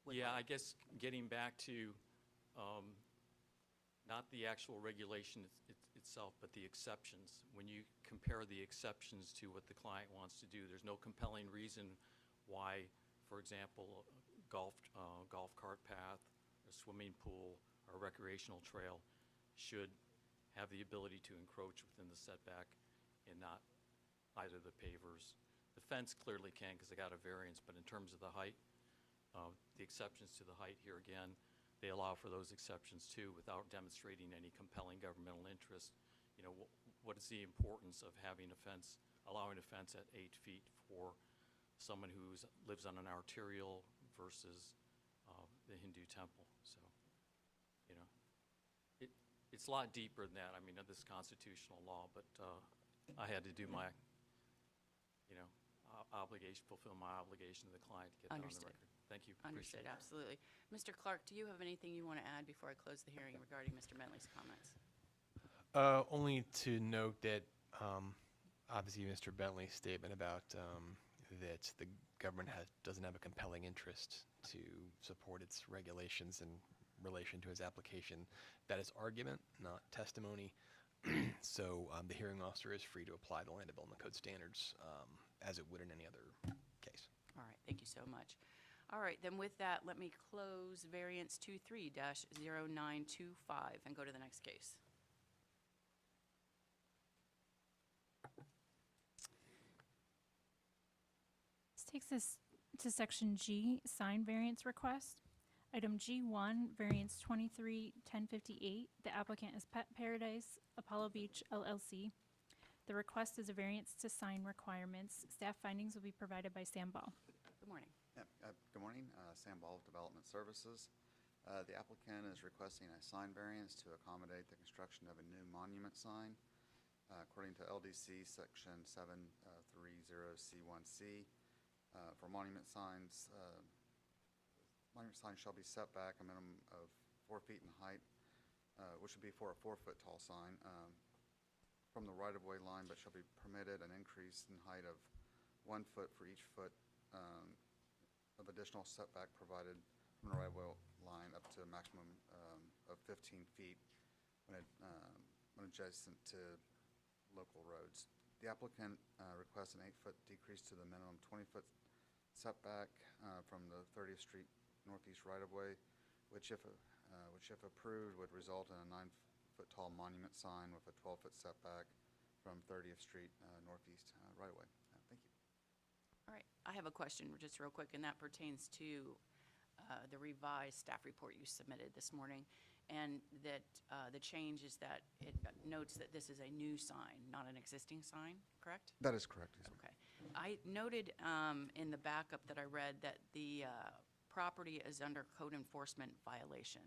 E: would
J: Yeah,
E: like?
J: I guess getting back to not the actual regulation itself, but the exceptions. When you compare the exceptions to what the client wants to do, there's no compelling reason why, for example, golf cart path, a swimming pool, or recreational trail should have the ability to encroach within the setback and not either the pavers. The fence clearly can because they got a variance, but in terms of the height, the exceptions to the height here again, they allow for those exceptions too without demonstrating any compelling governmental interest. You know, what is the importance of having a fence, allowing a fence at 8 feet for someone who lives on an arterial versus the Hindu temple? So, you know, it's a lot deeper than that. I mean, this constitutional law, but I had to do my, you know, fulfill my obligation to the client to get that on the record. Thank you.
E: Understood,
J: Appreciate it.
E: absolutely. Mr. Clark, do you have anything you want to add before I close the hearing regarding Mr. Bentley's comments?
G: Only to note that obviously Mr. Bentley's statement about that the government doesn't have a compelling interest to support its regulations in relation to his application, that is argument, not testimony. So the hearing officer is free to apply the Land Development Code standards as it would in any other case.
E: All right, thank you so much. All right, then with that, let me close variance 23-0925 and go to the next case.
F: This takes us to section G, sign variance request. Item G1, variance 23-1058. The applicant is Pet Paradise, Apollo Beach, LLC. The request is a variance to sign requirements. Staff findings will be provided by Sam Ball.
E: Good morning.
K: Good morning, Sam Ball of Development Services. The applicant is requesting a sign variance to accommodate the construction of a new monument sign. According to LDC section 730C1C, for monument signs shall be set back a minimum of 4 feet in height, which would be for a 4-foot tall sign, from the right-of-way line, but shall be permitted an increase in height of 1 foot for each foot of additional setback provided from the right-of-way line up to a maximum of 15 feet when adjacent to local roads. The applicant requests an 8-foot decrease to the minimum 20-foot setback from the 30th Street Northeast right-of-way, which if approved would result in a 9-foot tall monument sign with a 12-foot setback from 30th Street Northeast right-of-way. Thank you.
E: All right, I have a question just real quick, and that pertains to the revised staff report you submitted this morning, and that the change is that it notes that this is a new sign, not an existing sign, correct?
K: That is correct. Yes, ma'am.
E: Okay. I noted in the backup that I read that the property is under code enforcement violation,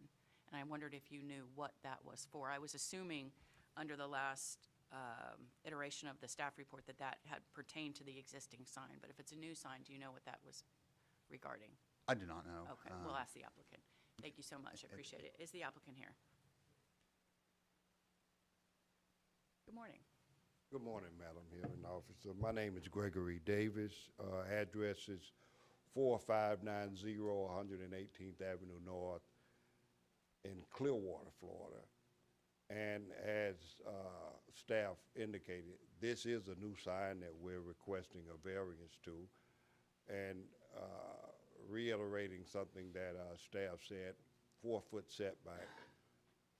E: and I wondered if you knew what that was for. I was assuming under the last iteration of the staff report that that had pertained to the existing sign, but if it's a new sign, do you know what that was regarding?
K: I do not know.
E: Okay, we'll ask the applicant. Thank you so much, I appreciate it. Is the applicant here? Good morning.
L: Good morning, Madam Hearing Officer. My name is Gregory Davis. Address is 4590 118th Avenue North in Clearwater, Florida. And as staff indicated, this is a new sign that we're requesting a variance to. And reiterating something that staff said, 4-foot setback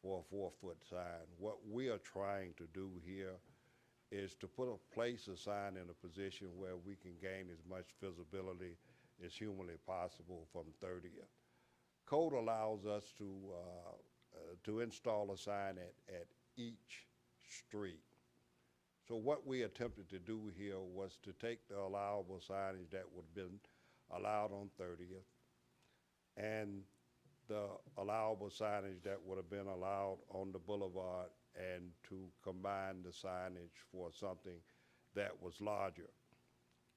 L: for a 4-foot sign. What we are trying to do here is to place a sign in a position where we can gain as much visibility as humanly possible from 30th. Code allows us to install a sign at each street. So what we attempted to do here was to take the allowable signage that would have been allowed on 30th and the allowable signage that would have been allowed on the boulevard and to combine the signage for something that was larger.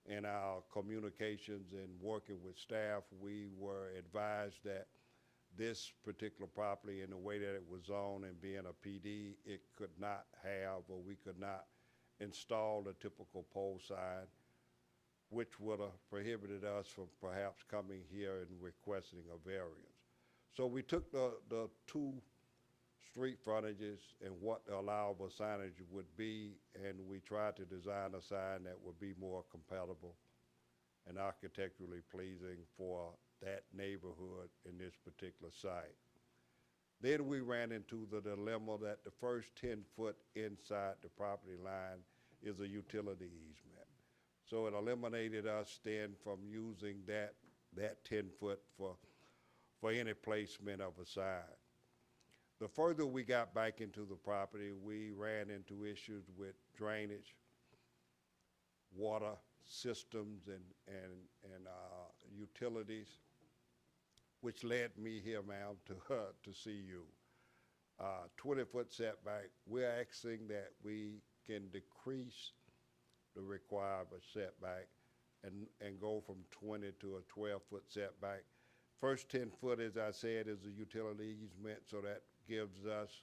L: In our communications and working with staff, we were advised that this particular property, in the way that it was zoned and being a PD, it could not have, or we could not install the typical pole sign, which would have prohibited us from perhaps coming here and requesting a variance. So we took the two street frontages and what the allowable signage would be, and we tried to design a sign that would be more compatible and architecturally pleasing for that neighborhood in this particular site. Then we ran into the dilemma that the first 10-foot inside the property line is a utility easement. So it eliminated us then from using that 10-foot for any placement of a sign. The further we got back into the property, we ran into issues with drainage, water systems, and utilities, which led me here, ma'am, to see you. 20-foot setback, we're asking that we can decrease the required setback and go from 20 to a 12-foot setback. First 10-foot, as I said, is a utility easement, so that gives us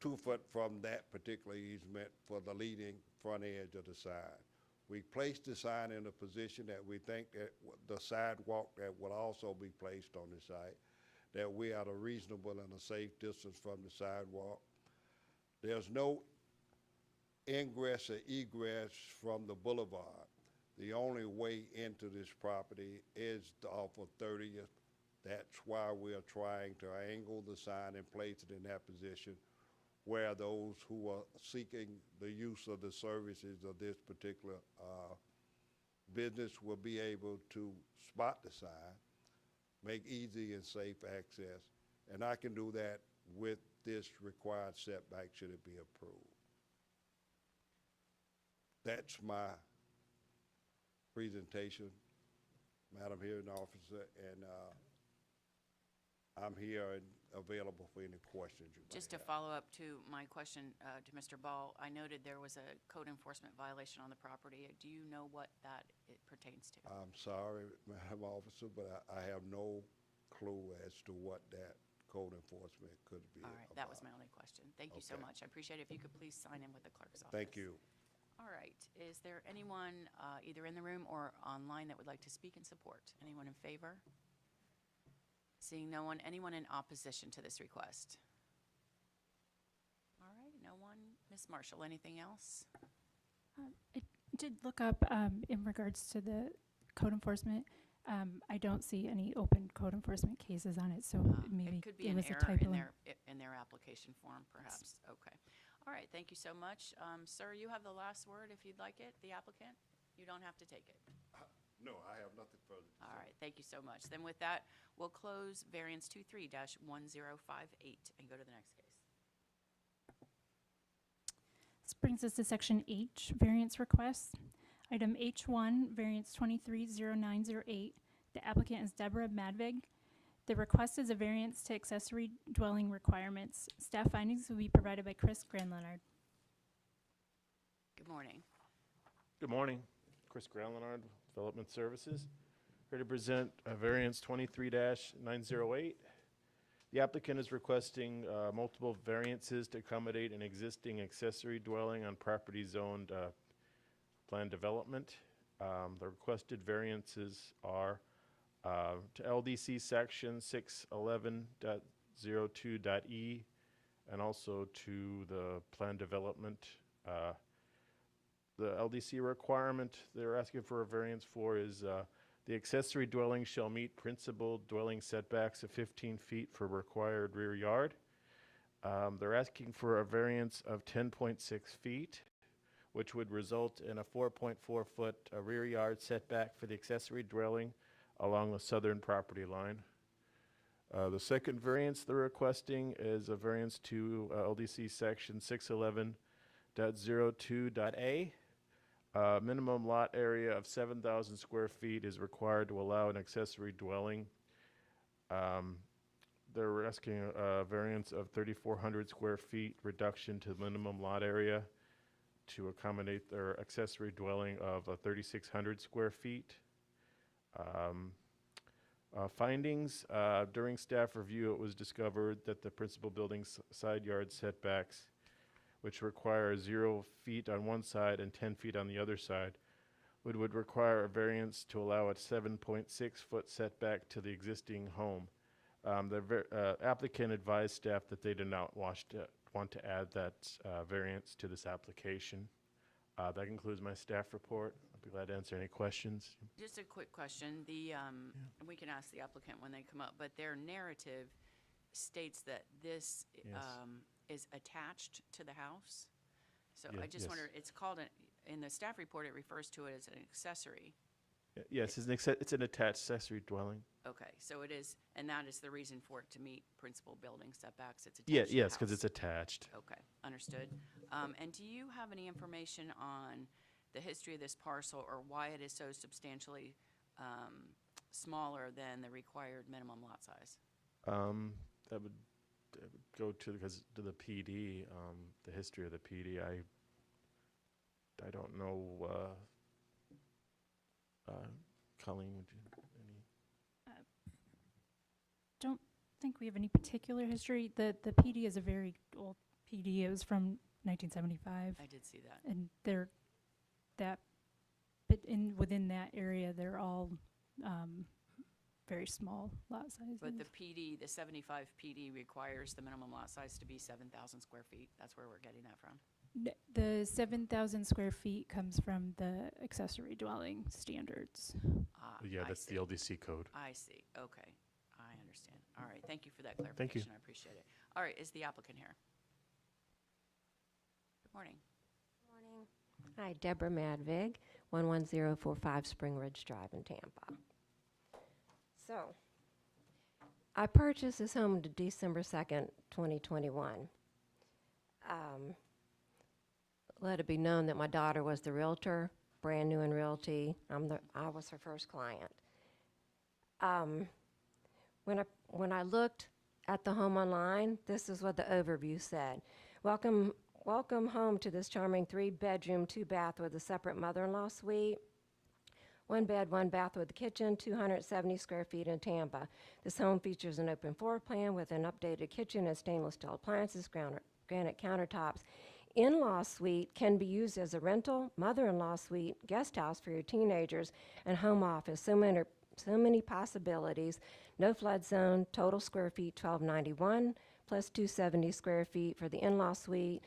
L: 2 foot from that particular easement for the leading front edge of the sign. We placed the sign in a position that we think that the sidewalk that will also be placed on the site, that we are at a reasonable and a safe distance from the sidewalk. There's no ingress or egress from the boulevard. The only way into this property is off of 30th. That's why we are trying to angle the sign and place it in that position where those who are seeking the use of the services of this particular business will be able to spot the sign, make easy and safe access, and I can do that with this required setback should it be approved. That's my presentation, Madam Hearing Officer, and I'm here and available for any questions you might have.
E: Just to follow up to my question to Mr. Ball, I noted there was a code enforcement violation on the property. Do you know what that it pertains to?
L: I'm sorry, Madam Officer, but I have no clue as to what that code enforcement could be.
E: All right, that was my only question. Thank you so
L: Okay.
E: much. I appreciate it. If you could please sign in with the clerk's office.
L: Thank you.
E: All right. Is there anyone either in the room or online that would like to speak in support? Anyone in favor? Seeing no one, anyone in opposition to this request? All right, no one. Ms. Marshall, anything else?
F: Did look up in regards to the code enforcement. I don't see any open code enforcement cases on it, so maybe
E: It could be
F: it
E: an
F: was a
E: error
F: typo.
E: in their application form, perhaps. Okay. All right, thank you so much. Sir, you have the last word if you'd like it, the applicant. You don't have to take it.
L: No, I have nothing further.
E: All right, thank you so much. Then with that, we'll close variance 23-1058 and go to the next case.
F: This brings us to section H, variance requests. Item H1, variance 230908. The applicant is Deborah Madvig. The request is a variance to accessory dwelling requirements. Staff findings will be provided by Chris Granlenard.
E: Good morning.
M: Good morning. Chris Granlenard, Development Services. Here to present variance 23-908. The applicant is requesting multiple variances to accommodate an existing accessory dwelling on property zoned planned development. The requested variances are to LDC section 611.02.e and also to the planned development. The LDC requirement they're asking for a variance for is the accessory dwelling shall meet principal dwelling setbacks of 15 feet for required rear yard. They're asking for a variance of 10.6 feet, which would result in a 4.4 foot rear yard setback for the accessory dwelling along the southern property line. The second variance they're requesting is a variance to LDC section 611.02.a. Minimum lot area of 7,000 square feet is required to allow an accessory dwelling. They're asking a variance of 3,400 square feet reduction to minimum lot area to accommodate their accessory dwelling of 3,600 square feet. Findings, during staff review, it was discovered that the principal building's side yard setbacks, which require 0 feet on one side and 10 feet on the other side, would require a variance to allow a 7.6 foot setback to the existing home. The applicant advised staff that they did not want to add that variance to this application. That concludes my staff report. I'll be glad to answer any questions.
E: Just a quick question. We can ask the applicant when they come up, but their narrative states that this is attached to the house. So I just wonder, it's called, in the staff report, it refers to it as an accessory.
M: Yes, it's an attached accessory dwelling.
E: Okay, so it is, and that is the reason for it to meet principal building setbacks. It's attached to the
M: Yes, because
E: house.
M: it's attached.
E: Okay, understood. And do you have any information on the history of this parcel or why it is so substantially smaller than the required minimum lot size?
M: That would go to the PD, the history of the PD. I don't know. Colleen, would you any?
F: Don't think we have any particular history. The PD is a very old PD. It was from 1975.
E: I did see that.
F: And within that area, they're all very small lot sizes.
E: But the PD, the 75 PD requires the minimum lot size to be 7,000 square feet. That's where we're getting that from.
F: The 7,000 square feet comes from the accessory dwelling standards.
M: Yeah, that's the LDC code.
E: I see. Okay. I understand. All right. Thank you for that clarification.
M: Thank you.
E: I appreciate it. All right. Is the applicant here? Good morning.
N: Morning. Hi, Deborah Madvig, 11045 Spring Ridge Drive in Tampa. So, I purchased this home December 2nd, 2021. Let it be known that my daughter was the realtor, brand new in realty. I was her first client. When I looked at the home online, this is what the overview said. Welcome home to this charming 3-bedroom, 2-bath with a separate mother-in-law suite. 1 bed, 1 bath with a kitchen, 270 square feet in Tampa. This home features an open floor plan with an updated kitchen and stainless steel appliances, granite countertops. In-law suite can be used as a rental, mother-in-law suite, guest house for your teenagers, and home office. So many possibilities. No flood zone, total square feet 1,291, plus 270 square feet for the in-law suite.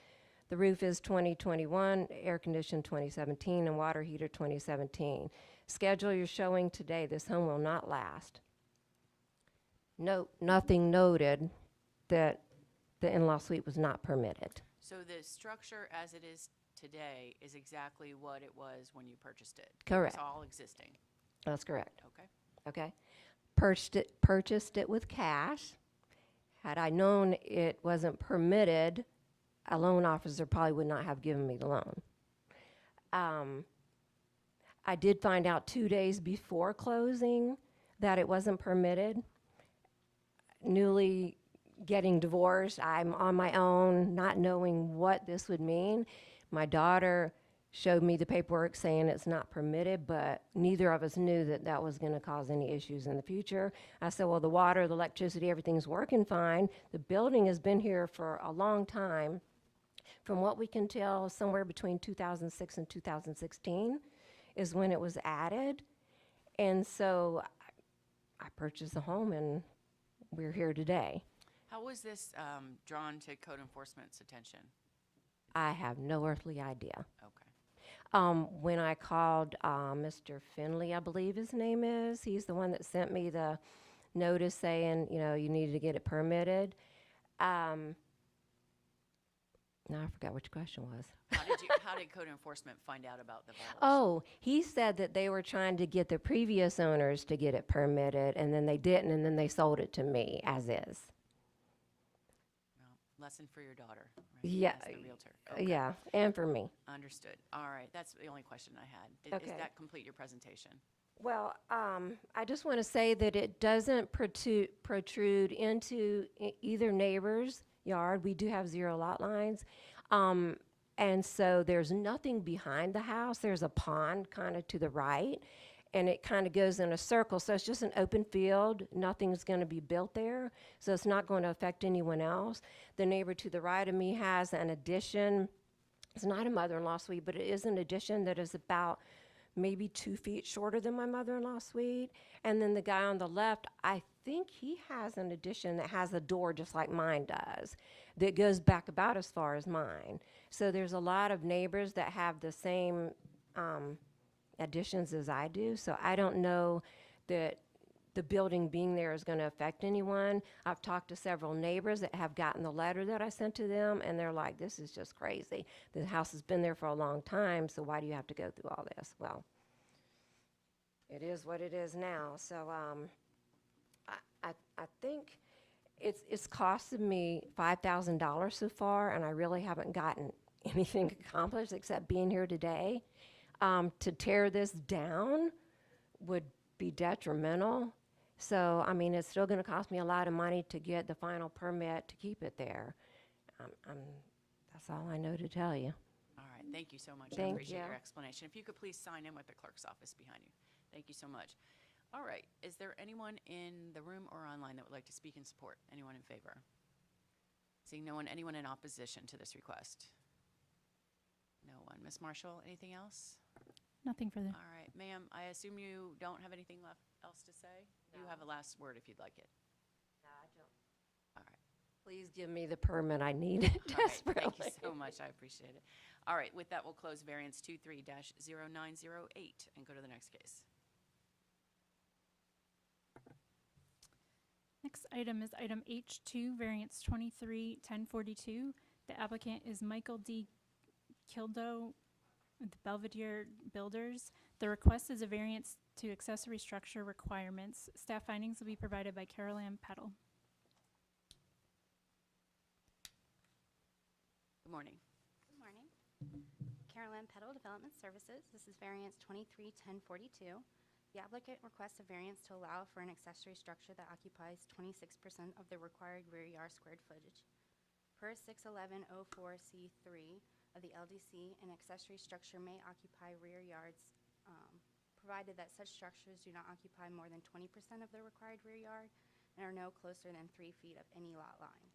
N: The roof is 2021, air conditioned 2017, and water heater 2017. Schedule you're showing today, this home will not last. Note, nothing noted that the in-law suite was not permitted.
E: So the structure as it is today is exactly what it was when you purchased it?
N: Correct.
E: It's all existing?
N: That's correct.
E: Okay.
N: Okay. Purchased it with cash. Had I known it wasn't permitted, a loan officer probably would not have given me the loan. I did find out 2 days before closing that it wasn't permitted. Newly getting divorced, I'm on my own, not knowing what this would mean. My daughter showed me the paperwork saying it's not permitted, but neither of us knew that that was going to cause any issues in the future. I said, well, the water, the electricity, everything's working fine. The building has been here for a long time. From what we can tell, somewhere between 2006 and 2016 is when it was added. And so I purchased the home, and we're here today.
E: How was this drawn to code enforcement's attention?
N: I have no earthly idea.
E: Okay.
N: When I called Mr. Finley, I believe his name is, he's the one that sent me the notice saying, you know, you needed to get it permitted. Now I forgot which question was.
E: How did code enforcement find out about the violation?
N: Oh, he said that they were trying to get the previous owners to get it permitted, and then they didn't, and then they sold it to me as is.
E: Well, lesson for your daughter, right?
N: Yeah.
E: As the realtor. Okay.
N: Yeah, and for me.
E: Understood. All right. That's the only question I had. Does
N: Okay.
E: that complete your presentation?
N: Well, I just want to say that it doesn't protrude into either neighbor's yard. We do have 0 lot lines. And so there's nothing behind the house. There's a pond kind of to the right, and it kind of goes in a circle. So it's just an open field. Nothing's going to be built there, so it's not going to affect anyone else. The neighbor to the right of me has an addition. It's not a mother-in-law suite, but it is an addition that is about maybe 2 feet shorter than my mother-in-law suite. And then the guy on the left, I think he has an addition that has a door just like mine does, that goes back about as far as mine. So there's a lot of neighbors that have the same additions as I do. So I don't know that the building being there is going to affect anyone. I've talked to several neighbors that have gotten the letter that I sent to them, and they're like, this is just crazy. The house has been there for a long time, so why do you have to go through all this? Well, it is what it is now. So I think it's costed me $5,000 so far, and I really haven't gotten anything accomplished except being here today. To tear this down would be detrimental. So, I mean, it's still going to cost me a lot of money to get the final permit to keep it there. That's all I know to tell you.
E: All right. Thank you so much. I
N: Thank
E: appreciate
N: you.
E: your explanation. If you could please sign in with the clerk's office behind you. Thank you so much. All right. Is there anyone in the room or online that would like to speak in support? Anyone in favor? Seeing no one, anyone in opposition to this request? No one. Ms. Marshall, anything else?
F: Nothing further.
E: All right. Ma'am, I assume you don't have anything else to say?
N: No.
E: You have a last word if you'd like it.
N: No, I don't.
E: All right.
N: Please give me the permit I need
E: All right,
N: desperately.
E: thank you so much. I appreciate it. All right, with that, we'll close variance 23-0908 and go to the next case.
F: Next item is item H2, variance 23-1042. The applicant is Michael D. Kildo with Belvedere Builders. The request is a variance to accessory structure requirements. Staff findings will be provided by Carol Ann Peddle.
E: Good morning.
O: Good morning. Carolyn Peddle, Development Services. This is variance 23-1042. The applicant requests a variance to allow for an accessory structure that occupies 26% of the required rear yard square footage. Per 61104C3 of the LDC, an accessory structure may occupy rear yards provided that such structures do not occupy more than 20% of the required rear yard and are no closer than 3 feet of any lot line.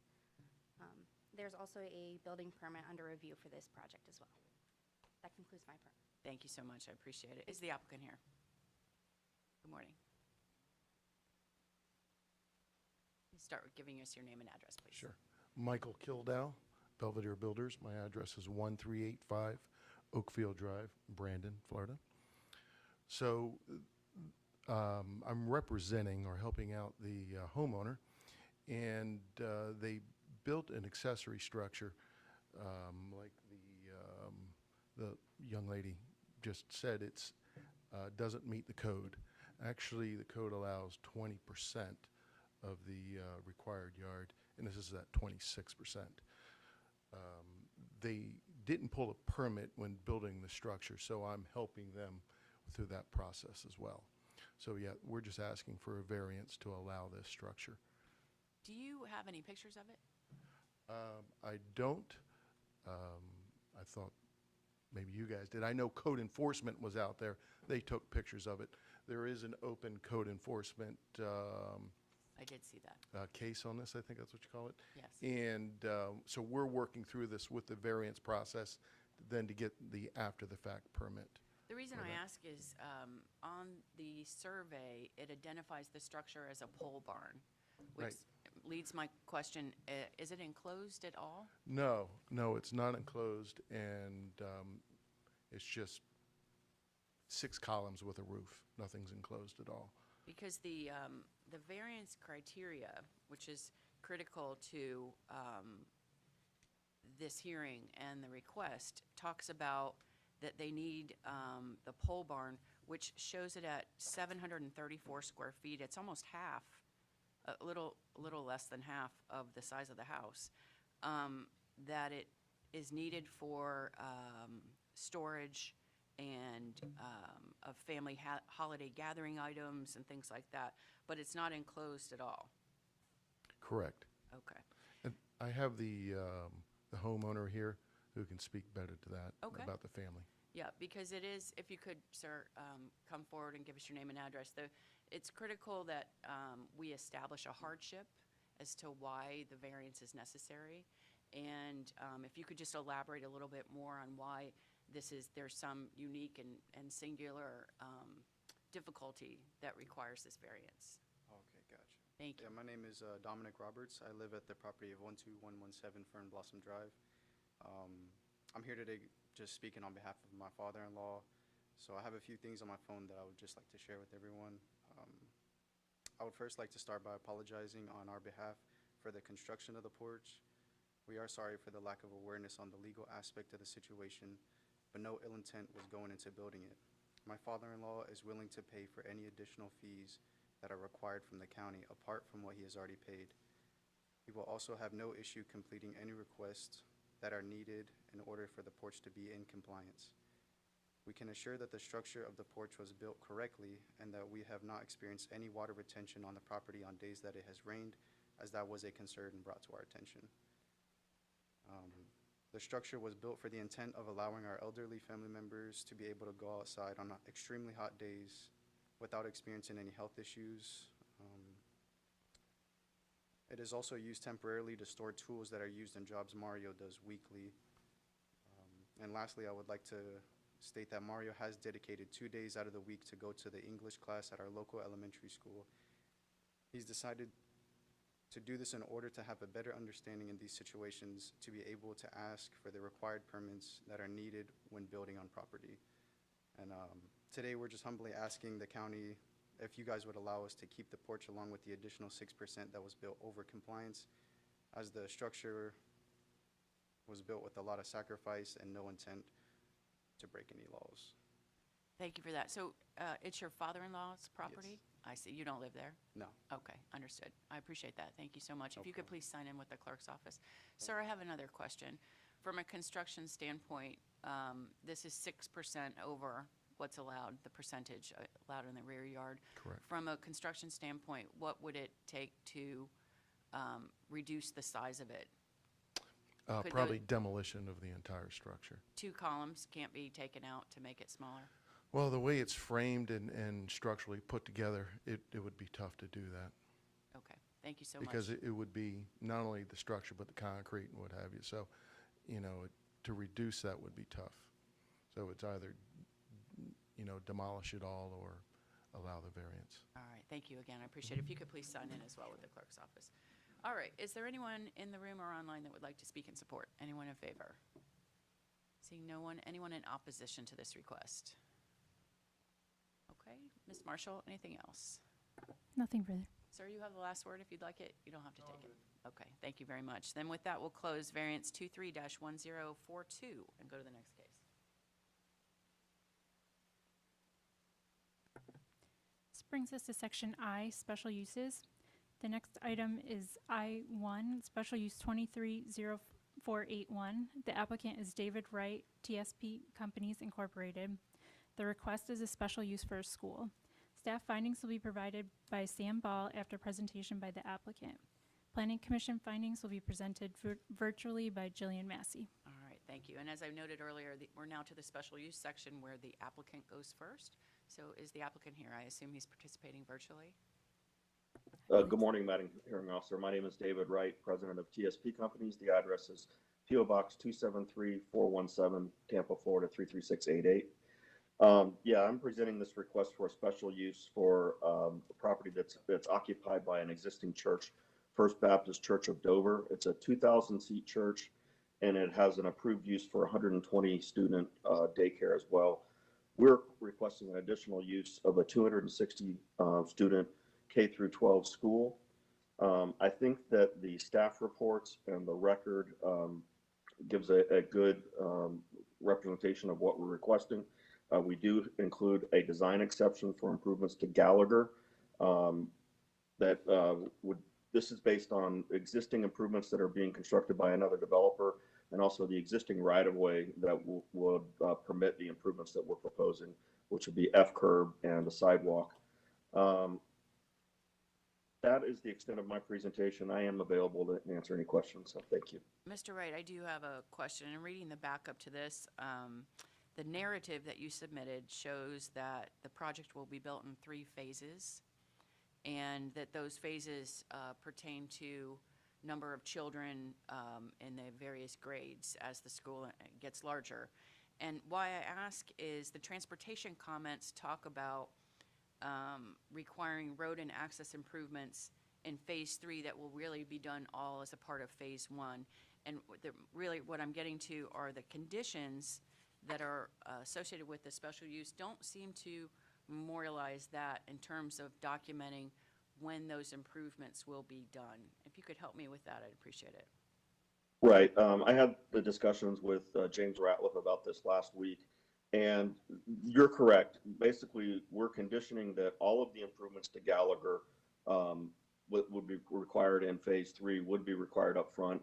O: There's also a building permit under review for this project as well. That concludes my permit.
E: Thank you so much. I appreciate it. Is the applicant here? Good morning. Please start with giving us your name and address, please.
P: Sure. Michael Kildow, Belvedere Builders. My address is 1385 Oakfield Drive, Brandon, Florida. So I'm representing or helping out the homeowner, and they built an accessory structure like the young lady just said. It's doesn't meet the code. Actually, the code allows 20% of the required yard, and this is at 26%. They didn't pull a permit when building the structure, so I'm helping them through that process as well. So yeah, we're just asking for a variance to allow this structure.
E: Do you have any pictures of it?
P: I don't. I thought maybe you guys did. I know code enforcement was out there. They took pictures of it. There is an open code enforcement
E: I did see that.
P: case on this, I think that's what you call it.
E: Yes.
P: And so we're working through this with the variance process then to get the after-the-fact permit.
E: The reason
P: for
E: I
P: that.
E: ask is on the survey, it identifies the structure as a pole barn, which
P: Right.
E: leads my question, is it enclosed at all?
P: No, it's not enclosed, and it's just 6 columns with a roof. Nothing's enclosed at all.
E: Because the variance criteria, which is critical to this hearing and the request, talks about that they need the pole barn, which shows it at 734 square feet. It's almost half, a little less than half of the size of the house. That it is needed for storage and of family holiday gathering items and things like that, but it's not enclosed at all.
P: Correct.
E: Okay.
P: And I have the homeowner here who can speak better to that
E: Okay.
P: about the family.
E: Yeah, because it is, if you could, sir, come forward and give us your name and address. It's critical that we establish a hardship as to why the variance is necessary. And if you could just elaborate a little bit more on why there's some unique and singular difficulty that requires this variance.
Q: Okay, gotcha.
E: Thank you.
Q: Yeah, my name is Dominic Roberts. I live at the property of 12117 Fern Blossom Drive. I'm here today just speaking on behalf of my father-in-law. So I have a few things on my phone that I would just like to share with everyone. I would first like to start by apologizing on our behalf for the construction of the porch. We are sorry for the lack of awareness on the legal aspect of the situation, but no ill intent was going into building it. My father-in-law is willing to pay for any additional fees that are required from the county apart from what he has already paid. He will also have no issue completing any requests that are needed in order for the porch to be in compliance. We can assure that the structure of the porch was built correctly and that we have not experienced any water retention on the property on days that it has rained, as that was a concern brought to our attention. The structure was built for the intent of allowing our elderly family members to be able to go outside on extremely hot days without experiencing any health issues. It is also used temporarily to store tools that are used in jobs Mario does weekly. And lastly, I would like to state that Mario has dedicated 2 days out of the week to go to the English class at our local elementary school. He's decided to do this in order to have a better understanding in these situations, to be able to ask for the required permits that are needed when building on property. And today we're just humbly asking the county if you guys would allow us to keep the porch along with the additional 6% that was built over compliance, as the structure was built with a lot of sacrifice and no intent to break any laws.
E: Thank you for that. So it's your father-in-law's property? I see. You don't live there?
Q: No.
E: Okay, understood. I appreciate that. Thank you so much. If you could please sign in with the clerk's office. Sir, I have another question. From a construction standpoint, this is 6% over what's allowed, the percentage allowed in the rear yard.
P: Correct.
E: From a construction standpoint, what would it take to reduce the size of it? Could
P: Probably demolition of the entire structure.
E: 2 columns can't be taken out to make it smaller?
P: Well, the way it's framed and structurally put together, it would be tough to do that.
E: Okay, thank you so much.
P: Because it would be not only the structure, but the concrete and what have you. So, to reduce that would be tough. So it's either, demolish it all or allow the variance.
E: All right, thank you again. I appreciate it. If you could please sign in as well with the clerk's office. All right, is there anyone in the room or online that would like to speak in support? Anyone in favor? Seeing no one, anyone in opposition to this request? Okay, Ms. Marshall, anything else?
F: Nothing further.
E: Sir, you have the last word if you'd like it. You don't have to take it. Okay, thank you very much. Then with that, we'll close variance 23-1042 and go to the next case.
F: This brings us to section I, special uses. The next item is I-1, special use 230481. The applicant is David Wright, TSP Companies Incorporated. The request is a special use for a school. Staff findings will be provided by Sam Ball after presentation by the applicant. Planning Commission findings will be presented virtually by Jillian Massey.
E: All right, thank you. And as I noted earlier, we're now to the special use section where the applicant goes first. So is the applicant here? I assume he's participating virtually.
R: Good morning, Madam Hearing Officer. My name is David Wright, President of TSP Companies. The address is P.O. Box 273417, Tampa, Florida 33688. Yeah, I'm presenting this request for a special use for a property that's occupied by an existing church, First Baptist Church of Dover. It's a 2,000-seat church, and it has an approved use for 120 student daycare as well. We're requesting an additional use of a 260 student K through 12 school. I think that the staff reports and the record gives a good representation of what we're requesting. We do include a design exception for improvements to Gallagher. This is based on existing improvements that are being constructed by another developer, and also the existing right-of-way that would permit the improvements that we're proposing, which would be F curb and a sidewalk. That is the extent of my presentation. I am available to answer any questions, so thank you.
E: Mr. Wright, I do have a question. In reading the backup to this, the narrative that you submitted shows that the project will be built in 3 phases, and that those phases pertain to number of children in the various grades as the school gets larger. And why I ask is the transportation comments talk about requiring road and access improvements in phase 3 that will really be done all as a part of phase 1. And really what I'm getting to are the conditions that are associated with the special use don't seem to memorialize that in terms of documenting when those improvements will be done. If you could help me with that, I'd appreciate it.
R: Right. I had the discussions with James Ratliff about this last week, and you're correct. Basically, we're conditioning that all of the improvements to Gallagher would be required in phase 3, would be required up front.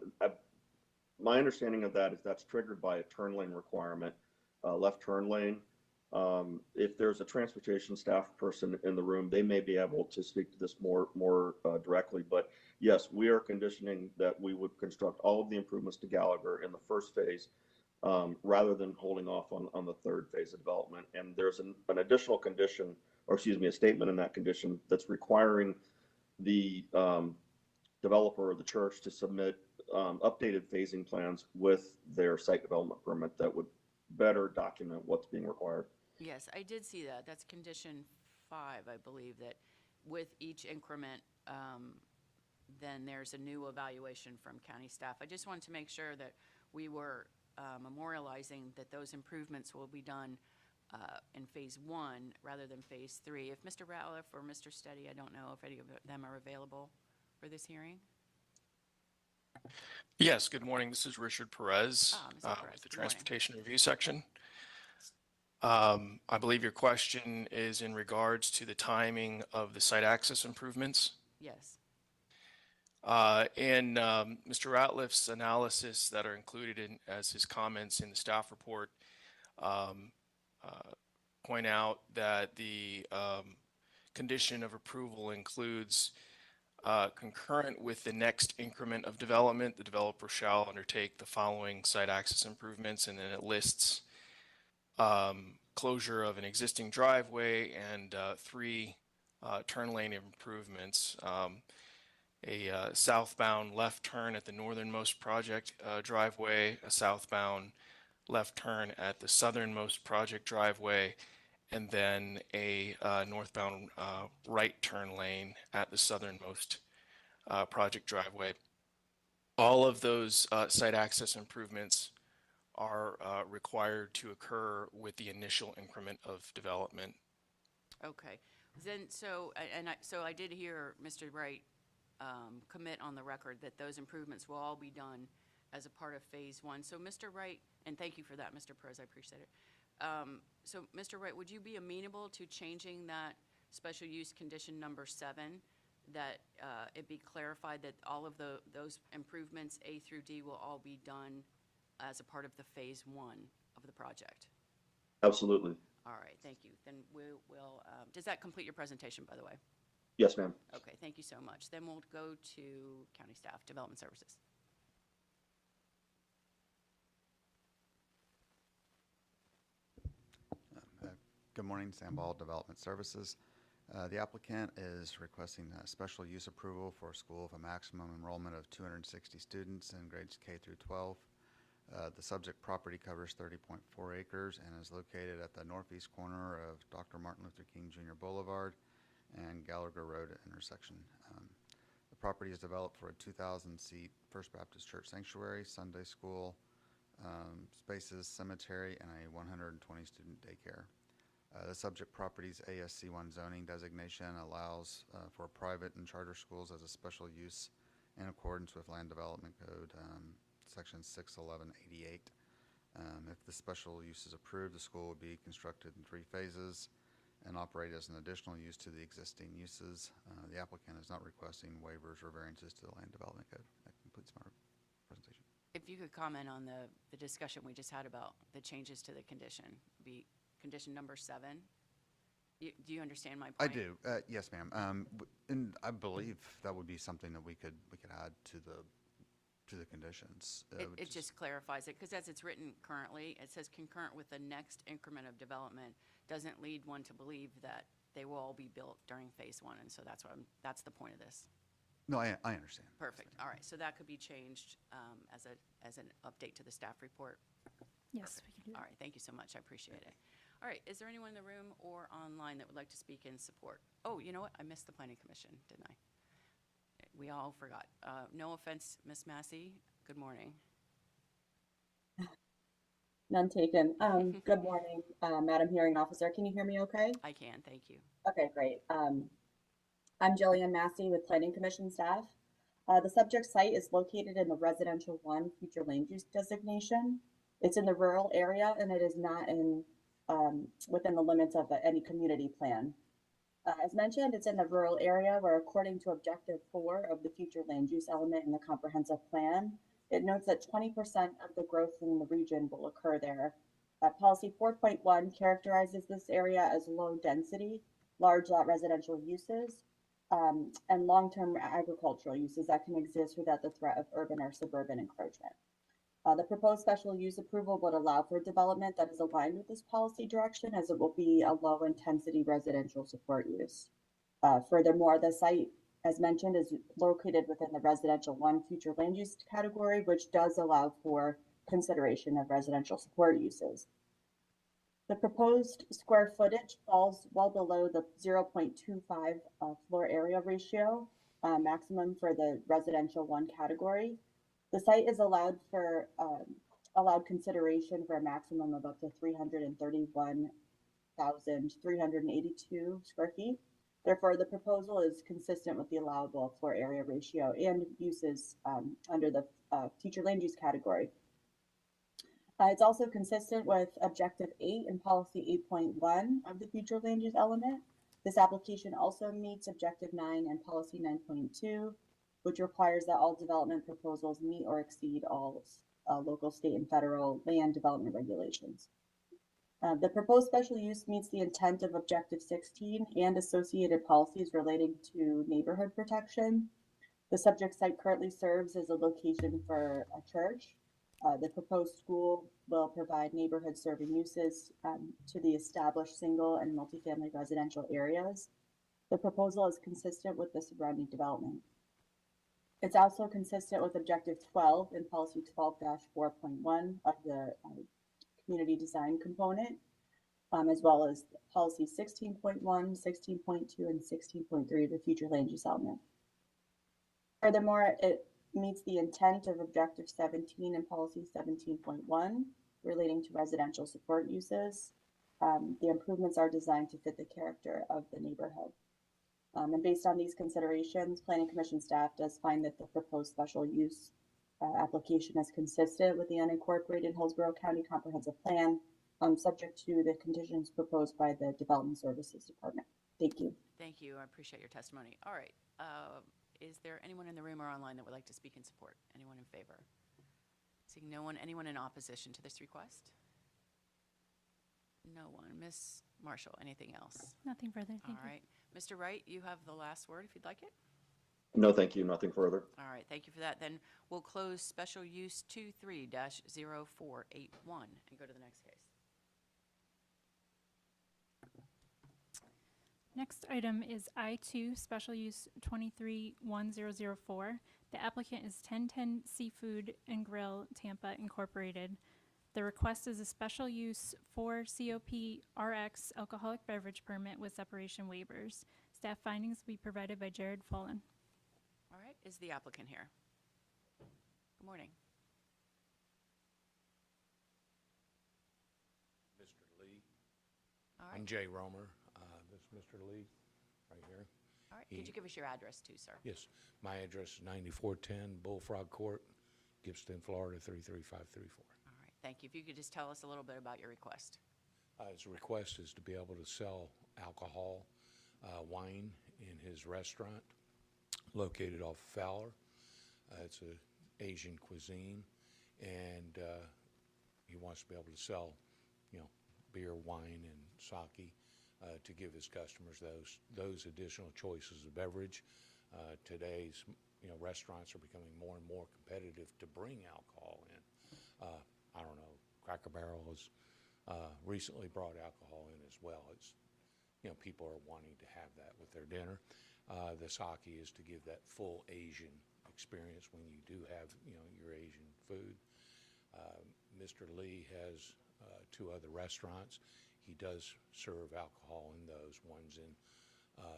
R: My understanding of that is that's triggered by a turn lane requirement, left turn lane. If there's a transportation staff person in the room, they may be able to speak to this more directly. But yes, we are conditioning that we would construct all of the improvements to Gallagher in the first phase, rather than holding off on the third phase of development. And there's an additional condition, or excuse me, a statement in that condition that's requiring the developer or the church to submit updated phasing plans with their site development permit that would better document what's being required.
E: Yes, I did see that. That's condition 5, I believe, that with each increment, then there's a new evaluation from county staff. I just wanted to make sure that we were memorializing that those improvements will be done in phase 1 rather than phase 3. If Mr. Ratliff or Mr. Steady, I don't know if any of them are available for this hearing.
S: Yes, good morning. This is Richard Perez, with the Transportation Review Section. I believe your question is in regards to the timing of the site access improvements.
E: Yes.
S: In Mr. Ratliff's analysis that are included as his comments in the staff report, point out that the condition of approval includes concurrent with the next increment of development, the developer shall undertake the following site access improvements, and then it lists closure of an existing driveway and 3 turn lane improvements. A southbound left turn at the northernmost project driveway, a southbound left turn at the southernmost project driveway, and then a northbound right turn lane at the southernmost project driveway. All of those site access improvements are required to occur with the initial increment of development.
E: Okay. Then, so I did hear Mr. Wright commit on the record that those improvements will all be done as a part of phase one. So Mr. Wright, and thank you for that, Mr. Perez, I appreciate it. So Mr. Wright, would you be amenable to changing that special use condition number 7, that it be clarified that all of those improvements A through D will all be done as a part of the phase 1 of the project?
R: Absolutely.
E: All right, thank you. Then we'll, does that complete your presentation, by the way?
R: Yes, ma'am.
E: Okay, thank you so much. Then we'll go to county staff, development services.
K: Good morning, Sam Ball, Development Services. The applicant is requesting a special use approval for a school of a maximum enrollment of 260 students in grades K through 12. The subject property covers 30.4 acres and is located at the northeast corner of Dr. Martin Luther King Jr. Boulevard and Gallagher Road intersection. The property is developed for a 2,000-seat First Baptist Church sanctuary, Sunday school, spaces, cemetery, and a 120-student daycare. The subject property's ASC1 zoning designation allows for private and charter schools as a special use in accordance with Land Development Code, Section 61188. If the special use is approved, the school would be constructed in 3 phases and operate as an additional use to the existing uses. The applicant is not requesting waivers or variances to the Land Development Code. That completes my presentation.
E: If you could comment on the discussion we just had about the changes to the condition, be condition number 7. Do you understand my point?
K: I do. Yes, ma'am. And I believe that would be something that we could add to the conditions.
E: It just clarifies it, because as it's written currently, it says concurrent with the next increment of development doesn't lead one to believe that they will all be built during phase 1, and so that's the point of this.
K: No, I understand.
E: Perfect. All right, so that could be changed as an update to the staff report.
F: Yes, we can do that.
E: All right, thank you so much. I appreciate it. All right, is there anyone in the room or online that would like to speak in support? Oh, you know what? I missed the Planning Commission, didn't I? We all forgot. No offense, Ms. Massey. Good morning.
T: None taken. Good morning, Madam Hearing Officer. Can you hear me okay?
E: I can, thank you.
T: Okay, great. I'm Jillian Massey with Planning Commission staff. The subject site is located in the Residential 1 Future Land Use Designation. It's in the rural area and it is not in within the limits of any community plan. As mentioned, it's in the rural area where, according to Objective 4 of the future land use element in the comprehensive plan, it notes that 20% of the growth in the region will occur there. Policy 4.1 characterizes this area as low density, large lot residential uses, and long-term agricultural uses that can exist without the threat of urban or suburban encroachment. The proposed special use approval would allow for development that is aligned with this policy direction, as it will be a low intensity residential support use. Furthermore, the site, as mentioned, is located within the Residential 1 Future Land Use category, which does allow for consideration of residential support uses. The proposed square footage falls well below the 0.25 floor area ratio maximum for the Residential 1 category. The site is allowed consideration for a maximum of up to 331,382 square feet. Therefore, the proposal is consistent with the allowable floor area ratio and uses under the future land use category. It's also consistent with Objective 8 and Policy 8.1 of the future land use element. This application also meets Objective 9 and Policy 9.2, which requires that all development proposals meet or exceed all local, state, and federal land development regulations. The proposed special use meets the intent of Objective 16 and associated policies relating to neighborhood protection. The subject site currently serves as a location for a church. The proposed school will provide neighborhood serving uses to the established single and multifamily residential areas. The proposal is consistent with the surrounding development. It's also consistent with Objective 12 and Policy 12-4.1 of the community design component, as well as Policy 16.1, 16.2, and 16.3 of the future land use element. Furthermore, it meets the intent of Objective 17 and Policy 17.1 relating to residential support uses. The improvements are designed to fit the character of the neighborhood. And based on these considerations, Planning Commission staff does find that the proposed special use application is consistent with the unincorporated Hillsborough County Comprehensive Plan, subject to the conditions proposed by the Development Services Department. Thank you.
E: Thank you. I appreciate your testimony. All right. Is there anyone in the room or online that would like to speak in support? Anyone in favor? Seeing no one, anyone in opposition to this request? No one. Ms. Marshall, anything else?
F: Nothing further, thank you.
E: All right. Mr. Wright, you have the last word if you'd like it.
R: No, thank you. Nothing further.
E: All right, thank you for that. Then we'll close special use 23-0481 and go to the next case.
F: Next item is I-2, Special Use 231004. The applicant is 1010 Seafood and Grill, Tampa Incorporated. The request is a special use for COP RX alcoholic beverage permit with separation waivers. Staff findings will be provided by Jared Fullen.
E: All right, is the applicant here? Good morning.
U: Mr. Lee.
E: All right.
U: I'm Jay Romer. This is Mr. Lee right here.
E: All right, could you give us your address too, sir?
U: Yes, my address is 9410 Bullfrog Court, Gippsland, Florida 33534.
E: All right, thank you. If you could just tell us a little bit about your request.
U: His request is to be able to sell alcohol, wine in his restaurant located off Fowler. It's an Asian cuisine, and he wants to be able to sell, beer, wine, and sake to give his customers those additional choices of beverage. Today's restaurants are becoming more and more competitive to bring alcohol in. I don't know, Cracker Barrel has recently brought alcohol in as well. It's people are wanting to have that with their dinner. The sake is to give that full Asian experience when you do have your Asian food. Mr. Lee has 2 other restaurants. He does serve alcohol in those. One's in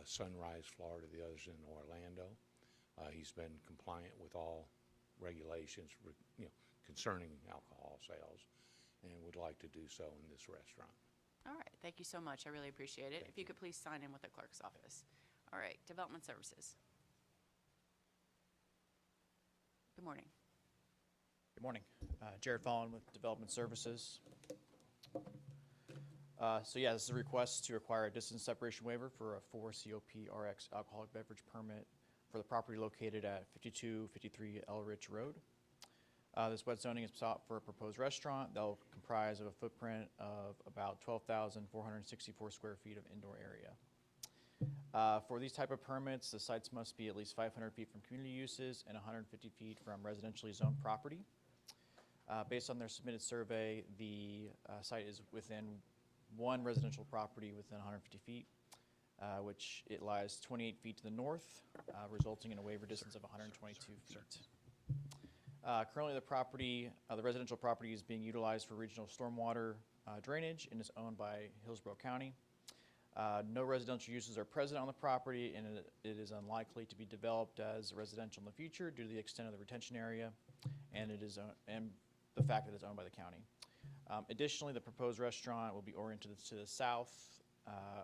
U: Sunrise, Florida. The other's in Orlando. He's been compliant with all regulations, concerning alcohol sales, and would like to do so in this restaurant.
E: All right, thank you so much. I really appreciate it. If you could please sign in with the clerk's office. All right, Development Services. Good morning.
V: Good morning. Jared Fallon with Development Services. This is a request to require a distance separation waiver for a 4 COP RX alcoholic beverage permit for the property located at 5253 Elrich Road. This wet zoning is sought for a proposed restaurant that will comprise of a footprint of about 12,464 square feet of indoor area. For these type of permits, the sites must be at least 500 feet from community uses and 150 feet from residentially zoned property. Based on their submitted survey, the site is within one residential property within 150 feet, which it lies 28 feet to the north, resulting in a waiver distance of 122 feet. Currently, the residential property is being utilized for regional stormwater drainage and is owned by Hillsborough County. No residential uses are present on the property, and it is unlikely to be developed as residential in the future due to the extent of the retention area and the fact that it's owned by the county. Additionally, the proposed restaurant will be oriented to the south,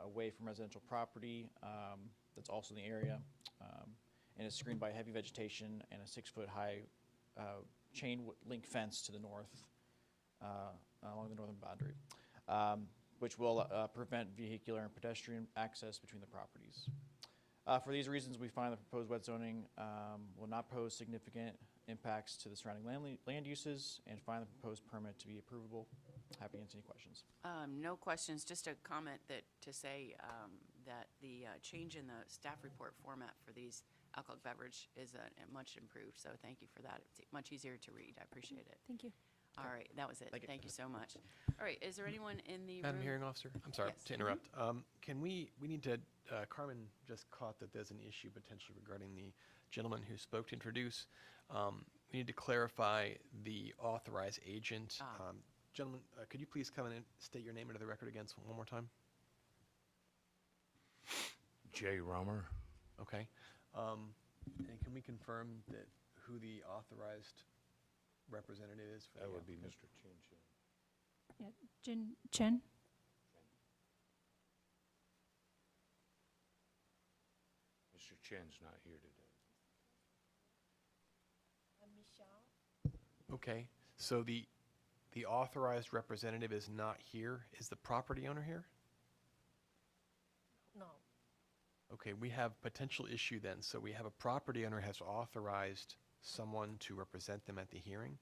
V: away from residential property that's also in the area, and is screened by heavy vegetation and a 6-foot high chain link fence to the north, along the northern boundary, which will prevent vehicular and pedestrian access between the properties. For these reasons, we find the proposed wet zoning will not pose significant impacts to the surrounding land uses and find the proposed permit to be approvable. Happy to answer any questions.
E: No questions, just a comment to say that the change in the staff report format for these alcoholic beverage is much improved, so thank you for that. It's much easier to read. I appreciate it.
F: Thank you.
E: All right, that was it. Thank you so much. All right, is there anyone in the
G: Madam
E: room?
G: Hearing Officer, I'm sorry
E: Yes.
G: to interrupt. Can we need to, Carmen just caught that there's an issue potentially regarding the gentleman who spoke to introduce. We need to clarify the authorized agent. Gentlemen, could you please come in and state your name into the record again one more time?
U: Jay Romer.
G: Okay. And can we confirm that who the authorized representative is for
U: That
G: the
U: would be
G: applicant?
U: Mr. Chin Chin.
F: Yeah, Chen?
U: Mr. Chin's not here today.
G: Okay, so the authorized representative is not here. Is the property owner here?
A: No.
G: Okay, we have potential issue then. So we have a property owner has authorized someone to represent them at the hearing,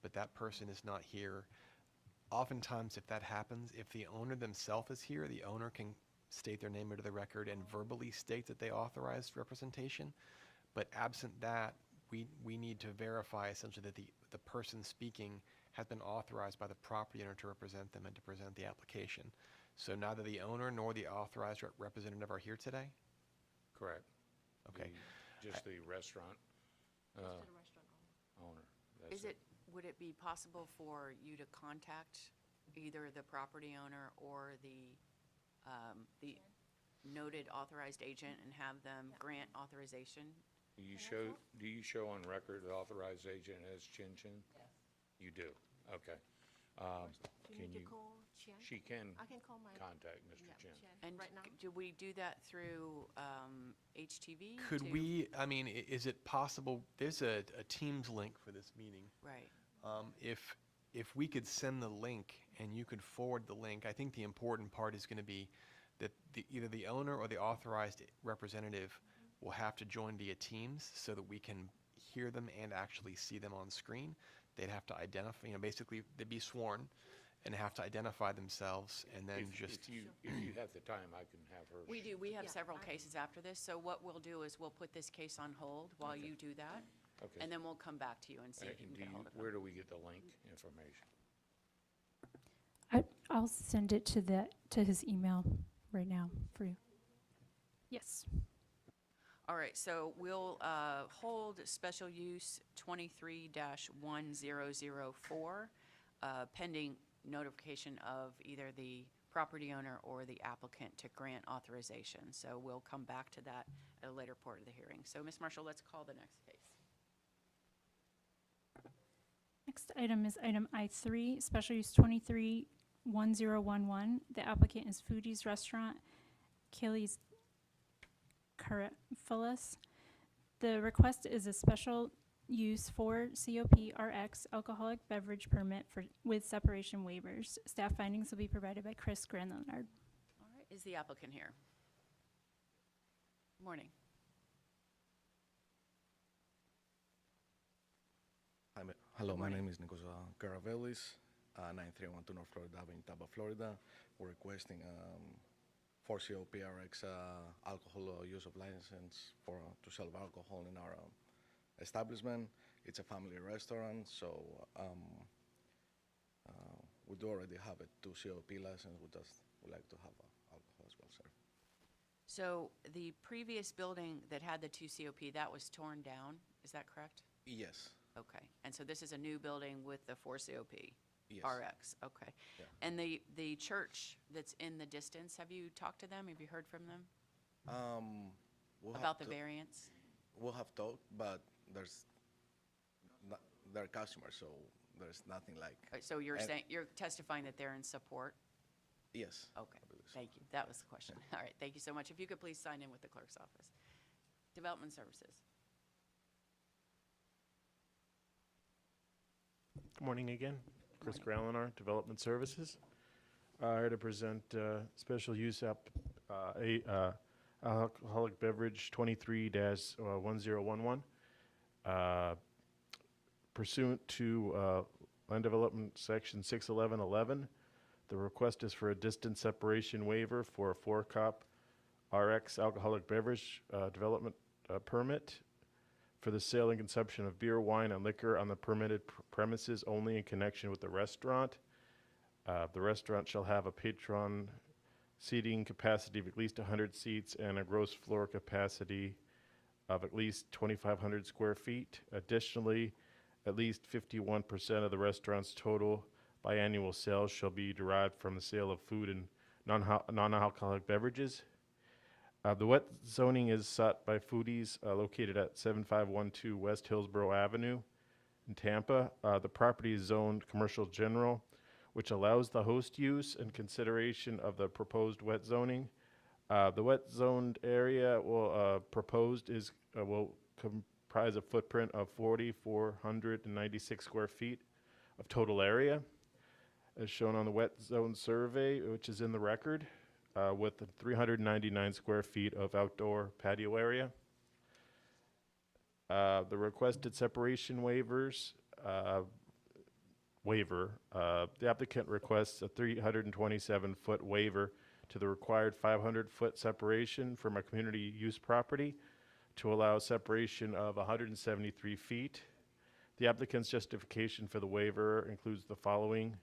G: but that person is not here. Oftentimes, if that happens, if the owner themselves is here, the owner can state their name into the record and verbally state that they authorized representation. But absent that, we need to verify essentially that the person speaking has been authorized by the property owner to represent them and to present the application. So neither the owner nor the authorized representative are here today?
U: Correct.
G: Okay.
U: Just the restaurant owner. That's
E: Would it be possible for you to contact either the property owner or the noted authorized agent and have them grant authorization?
U: Do you show on record the authorized agent as Chin Chin?
A: Yes.
U: You do, okay.
A: Do you
U: Can
A: need to
U: you,
A: call Chen?
U: she can
A: I can call my.
U: contact Mr.
A: Yeah,
U: Chin.
E: And
A: right now?
E: do we do that through HTV?
G: Could we, I mean, is it possible, there's a Teams link for this meeting.
E: Right.
G: If we could send the link and you could forward the link, I think the important part is going to be that either the owner or the authorized representative will have to join via Teams so that we can hear them and actually see them on screen. They'd have to identify, basically they'd be sworn and have to identify themselves and then
U: If you have the time, I can have her.
E: We do. We have
A: Yeah,
E: several cases after this. So what we'll do is we'll put this case on hold while you do that.
U: Okay.
E: And then we'll come back to you and see if you can get hold of them.
U: Where do we get the link information?
F: I'll send it to his email right now for you. Yes.
E: All right, so we'll hold special use 23-1004 pending notification of either the property owner or the applicant to grant authorization. So we'll come back to that at a later part of the hearing. So Ms. Marshall, let's call the next case.
F: Next item is item I3, special use 23-1011. The applicant is Foodie's Restaurant, Kelly's Carafellas. The request is a special use for COP RX alcoholic beverage permit with separation waivers. Staff findings will be provided by Chris Granleonard.
E: All right, is the applicant here? Morning.
B: Hello, my name is Nikos Caravellis, 9312 North Florida Avenue, Tampa, Florida. We're requesting 4CO PRX alcohol use of license to sell alcohol in our establishment. It's a family restaurant, so we do already have a 2 COP license. We just would like to have alcohol as well, sir.
E: So the previous building that had the 2 COP, that was torn down, is that correct?
B: Yes.
E: Okay, and so this is a new building with the 4 COP?
B: Yes.
E: RX, okay.
B: Yeah.
E: And the church that's in the distance, have you talked to them? Have you heard from them? About the variance?
B: We'll have talked, but they're customers, so there's nothing like.
E: So you're saying, you're testifying that they're in support?
B: Yes.
E: Okay, thank you. That was the question. All right, thank you so much. If you could please sign in with the clerk's office. Development Services.
M: Good morning again. Chris Gralenar, Development Services. Here to present special use alcoholic beverage 23-1011. Pursuant to Land Development Section 61111, the request is for a distance separation waiver for a 4-COP RX alcoholic beverage development permit for the sale and consumption of beer, wine, and liquor on the permitted premises only in connection with the restaurant. The restaurant shall have a patron seating capacity of at least 100 seats and a gross floor capacity of at least 2,500 square feet. Additionally, at least 51% of the restaurant's total biannual sales shall be derived from the sale of food and non-alcoholic beverages. The wet zoning is sought by Foodies, located at 7512 West Hillsborough Avenue in Tampa. The property is zoned commercial general, which allows the host use and consideration of the proposed wet zoning. The wet zoned area proposed will comprise a footprint of 4,496 square feet of total area, as shown on the wet zone survey, which is in the record, with 399 square feet of outdoor patio area. The requested separation waivers, the applicant requests a 327-foot waiver to the required 500-foot separation from a community use property to allow separation of 173 feet. The applicant's justification for the waiver includes the following.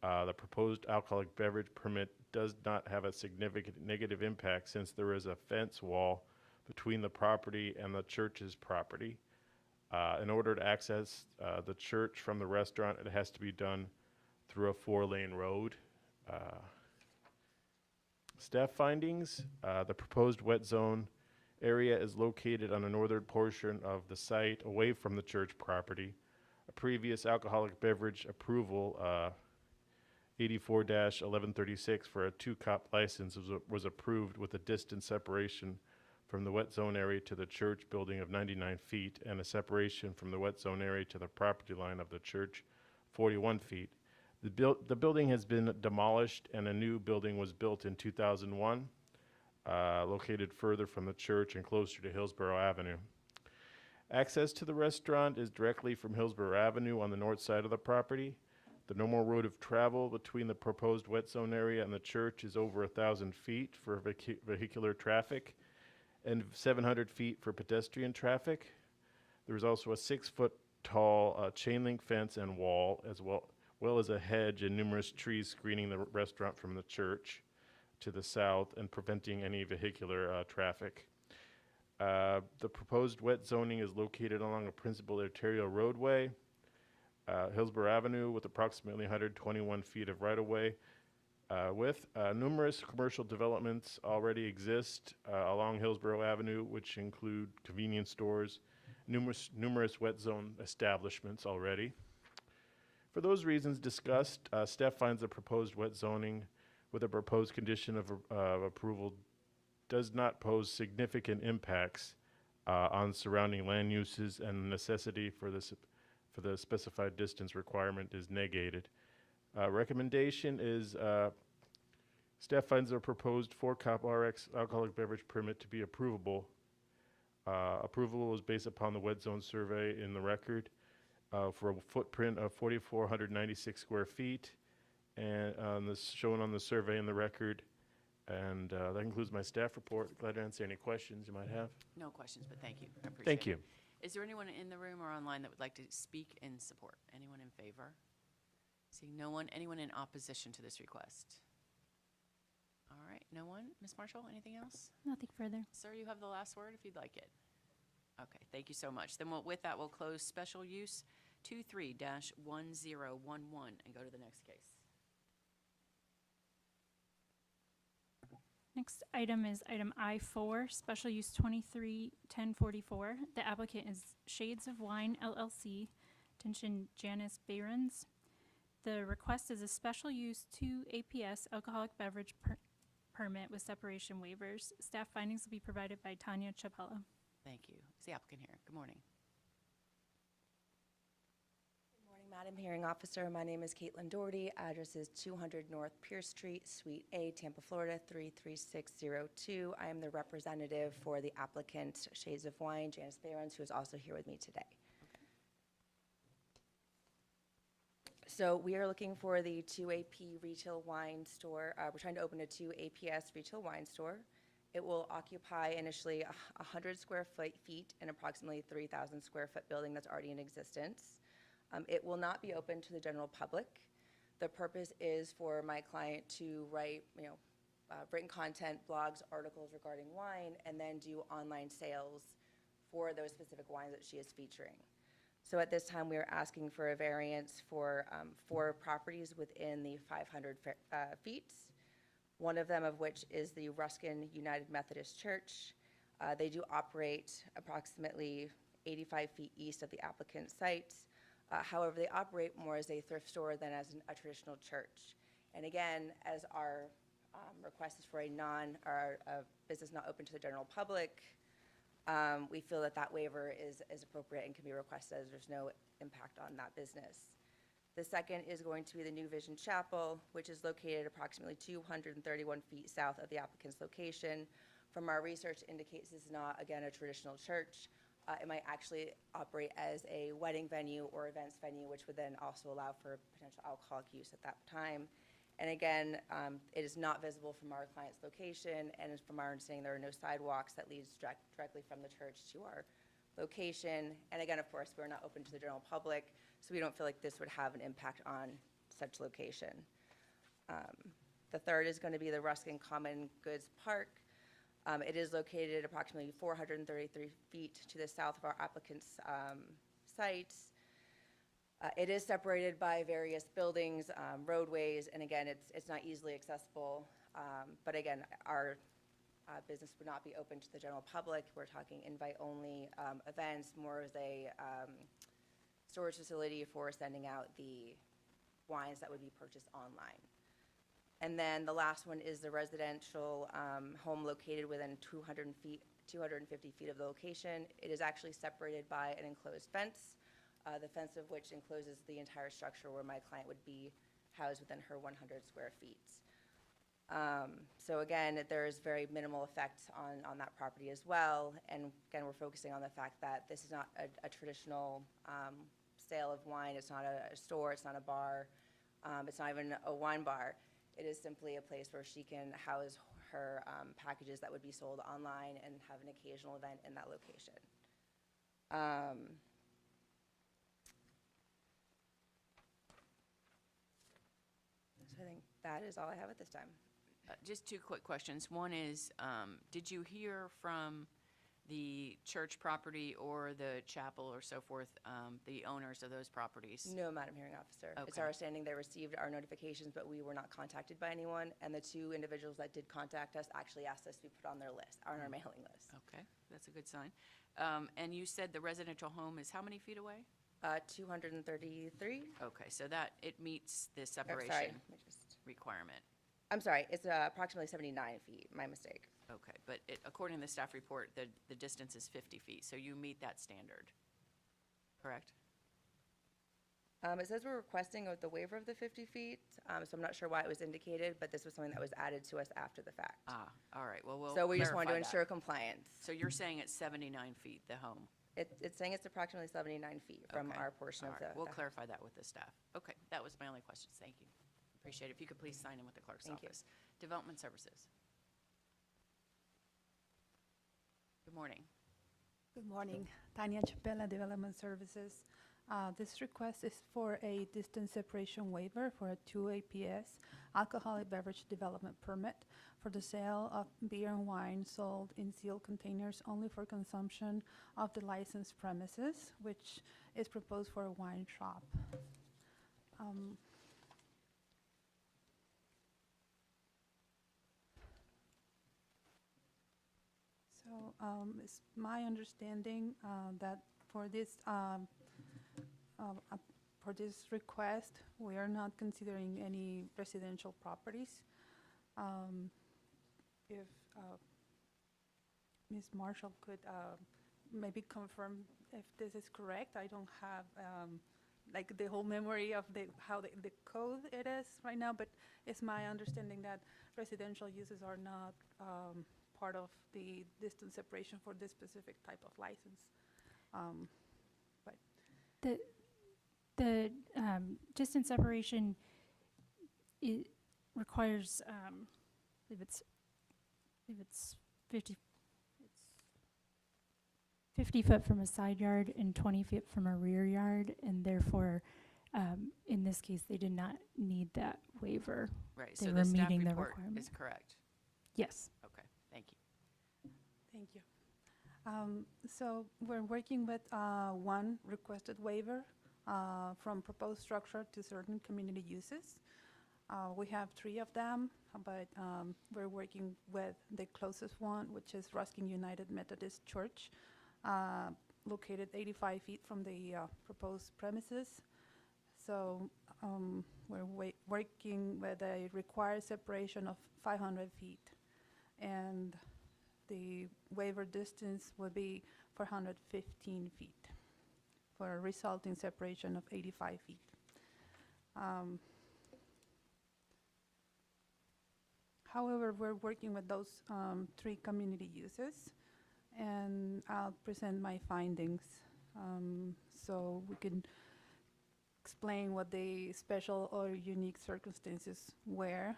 M: The proposed alcoholic beverage permit does not have a significant negative impact since there is a fence wall between the property and the church's property. In order to access the church from the restaurant, it has to be done through a 4-lane road. Staff findings, the proposed wet zone area is located on the northern portion of the site away from the church property. A previous alcoholic beverage approval, 84-1136 for a 2-cop license was approved with a distance separation from the wet zone area to the church building of 99 feet and a separation from the wet zone area to the property line of the church 41 feet. The building has been demolished and a new building was built in 2001, located further from the church and closer to Hillsborough Avenue. Access to the restaurant is directly from Hillsborough Avenue on the north side of the property. The normal road of travel between the proposed wet zone area and the church is over 1,000 feet for vehicular traffic and 700 feet for pedestrian traffic. There's also a 6-foot tall chain link fence and wall, as well as a hedge and numerous trees screening the restaurant from the church to the south and preventing any vehicular traffic. The proposed wet zoning is located along a principal arterial roadway, Hillsborough Avenue, with approximately 121 feet of right-of-way width. Numerous commercial developments already exist along Hillsborough Avenue, which include convenience stores, numerous wet zone establishments already. For those reasons discussed, staff finds the proposed wet zoning with a proposed condition of approval does not pose significant impacts on surrounding land uses, and the necessity for the specified distance requirement is negated. Recommendation is staff finds the proposed 4-cop RX alcoholic beverage permit to be approvable. Approval was based upon the wet zone survey in the record for a footprint of 4,496 square feet, and this shown on the survey in the record. And that concludes my staff report. Glad to answer any questions you might have.
E: No questions, but thank you. I appreciate
M: Thank you.
E: it. Is there anyone in the room or online that would like to speak in support? Anyone in favor? Seeing no one. Anyone in opposition to this request? All right, no one? Ms. Marshall, anything else?
F: Nothing further.
E: Sir, you have the last word if you'd like it. Okay, thank you so much. Then with that, we'll close special use 23-1011 and go to the next case.
F: Next item is item I4, special use 23-1044. The applicant is Shades of Wine LLC, attention Janice Behrens. The request is a special use 2 APS alcoholic beverage permit with separation waivers. Staff findings will be provided by Tanya Chapella.
E: Thank you. Is the applicant here? Good morning.
A: Good morning, Madam Hearing Officer. My name is Caitlin Doherty. Address is 200 North Pierce Street, Suite A, Tampa, Florida, 33602. I am the representative for the applicant, Shades of Wine, Janice Behrens, who is also here with me today. So we are looking for the 2AP retail wine store. We're trying to open a 2 APS retail wine store. It will occupy initially 100 square feet in approximately 3,000 square foot building that's already in existence. It will not be open to the general public. The purpose is for my client to write, written content, blogs, articles regarding wine, and then do online sales for those specific wines that she is featuring. So at this time, we are asking for a variance for 4 properties within the 500 feet. one of them of which is the Ruskin United Methodist Church. They do operate approximately 85 feet east of the applicant site. However, they operate more as a thrift store than as a traditional church. And again, as our request is for a business not open to the general public, we feel that that waiver is appropriate and can be requested as there's no impact on that business. The second is going to be the New Vision Chapel, which is located approximately 231 feet south of the applicant's location. From our research indicates this is not, again, a traditional church. It might actually operate as a wedding venue or events venue, which would then also allow for potential alcoholic use at that time. And again, it is not visible from our client's location, and from our understanding, there are no sidewalks that leads directly from the church to our location. And again, of course, we're not open to the general public, so we don't feel like this would have an impact on such location. The third is going to be the Ruskin Common Goods Park. It is located approximately 433 feet to the south of our applicant's site. It is separated by various buildings, roadways, and again, it's not easily accessible. But again, our business would not be open to the general public. We're talking invite-only events, more as a storage facility for sending out the wines that would be purchased online. And then the last one is the residential home located within 250 feet of the location. It is actually separated by an enclosed fence, the fence of which encloses the entire structure where my client would be housed within her 100 square feet. So again, there's very minimal effect on that property as well. And again, we're focusing on the fact that this is not a traditional sale of wine. It's not a store. It's not a bar. It's not even a wine bar. It is simply a place where she can house her packages that would be sold online and have an occasional event in that location. So I think that is all I have at this time.
E: Just two quick questions. One is, did you hear from the church property or the chapel or so forth, the owners of those properties?
A: No, Madam Hearing Officer. It's
E: Okay.
A: our understanding they received our notifications, but we were not contacted by anyone. And the two individuals that did contact us actually asked us to be put on their list, on our mailing list.
E: Okay, that's a good sign. And you said the residential home is how many feet away?
A: 233.
E: Okay, so that, it meets the
A: Sorry,
E: separation
A: let me just-
E: requirement.
A: I'm sorry, it's approximately 79 feet, my mistake.
E: Okay, but according to the staff report, the distance is 50 feet, so you meet that standard, correct?
A: It says we're requesting the waiver of the 50 feet, so I'm not sure why it was indicated, but this was something that was added to us after the fact.
E: Ah, all right, well, we'll
A: So we just wanted to
E: clarify that.
A: ensure compliance.
E: So you're saying it's 79 feet, the home?
A: It's saying it's approximately 79 feet from
E: Okay.
A: our portion
E: All
A: of
E: right,
A: the.
E: we'll
A: the house.
E: clarify that with the staff. Okay, that was my only questions, thank you. Appreciate it. If you could please sign in with the clerk's
A: Thank you.
E: office. Development Services. Good morning.
C: Good morning. Tanya Chapela, Development Services. This request is for a distance separation waiver for a 2 APS alcoholic beverage development permit for the sale of beer and wine sold in sealed containers only for consumption of the licensed premises, which is proposed for a wine shop. It's my understanding that for this request, we are not considering any residential properties. If Ms. Marshall could maybe confirm if this is correct. I don't have like the whole memory of how the code it is right now, but it's my understanding that residential uses are not part of the distance separation for this specific type of license. But
F: The distance separation requires, if it's 50 foot from a side yard and 20 feet from a rear yard, and therefore, in this case, they did not need that waiver.
E: Right,
F: They
E: so
F: were
E: the staff
F: meeting the
E: report
F: requirement.
E: is correct.
F: Yes.
E: Okay, thank you.
C: Thank you. So we're working with one requested waiver from proposed structure to certain community uses. We have 3 of them, but we're working with the closest one, which is Ruskin United Methodist Church, located 85 feet from the proposed premises. So we're working with a required separation of 500 feet. And the waiver distance would be 415 feet for a resulting separation of 85 feet. However, we're working with those 3 community uses, and I'll present my findings so we can explain what the special or unique circumstances were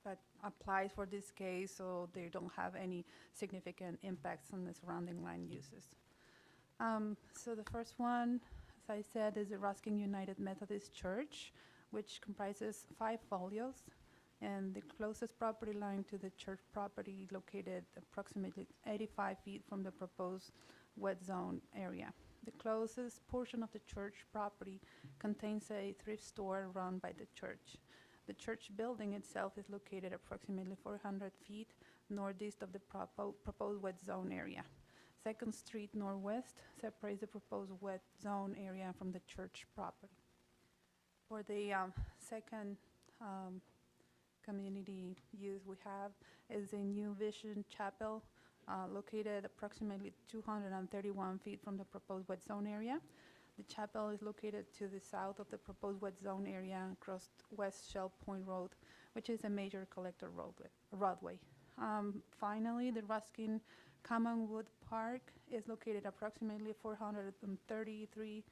C: that applies for this case, so they don't have any significant impacts on the surrounding land uses. So the first one, as I said, is the Ruskin United Methodist Church, which comprises 5 folios, and the closest property line to the church property located approximately 85 feet from the proposed wet zone area. The closest portion of the church property contains a thrift store run by the church. The church building itself is located approximately 400 feet northeast of the proposed wet zone area. 2nd Street Northwest separates the proposed wet zone area from the church property. For the second community use we have is a New Vision Chapel located approximately 231 feet from the proposed wet zone area. The chapel is located to the south of the proposed wet zone area across West Shell Point Road, which is a major collector roadway. Finally, the Ruskin Commonwood Park is located approximately 433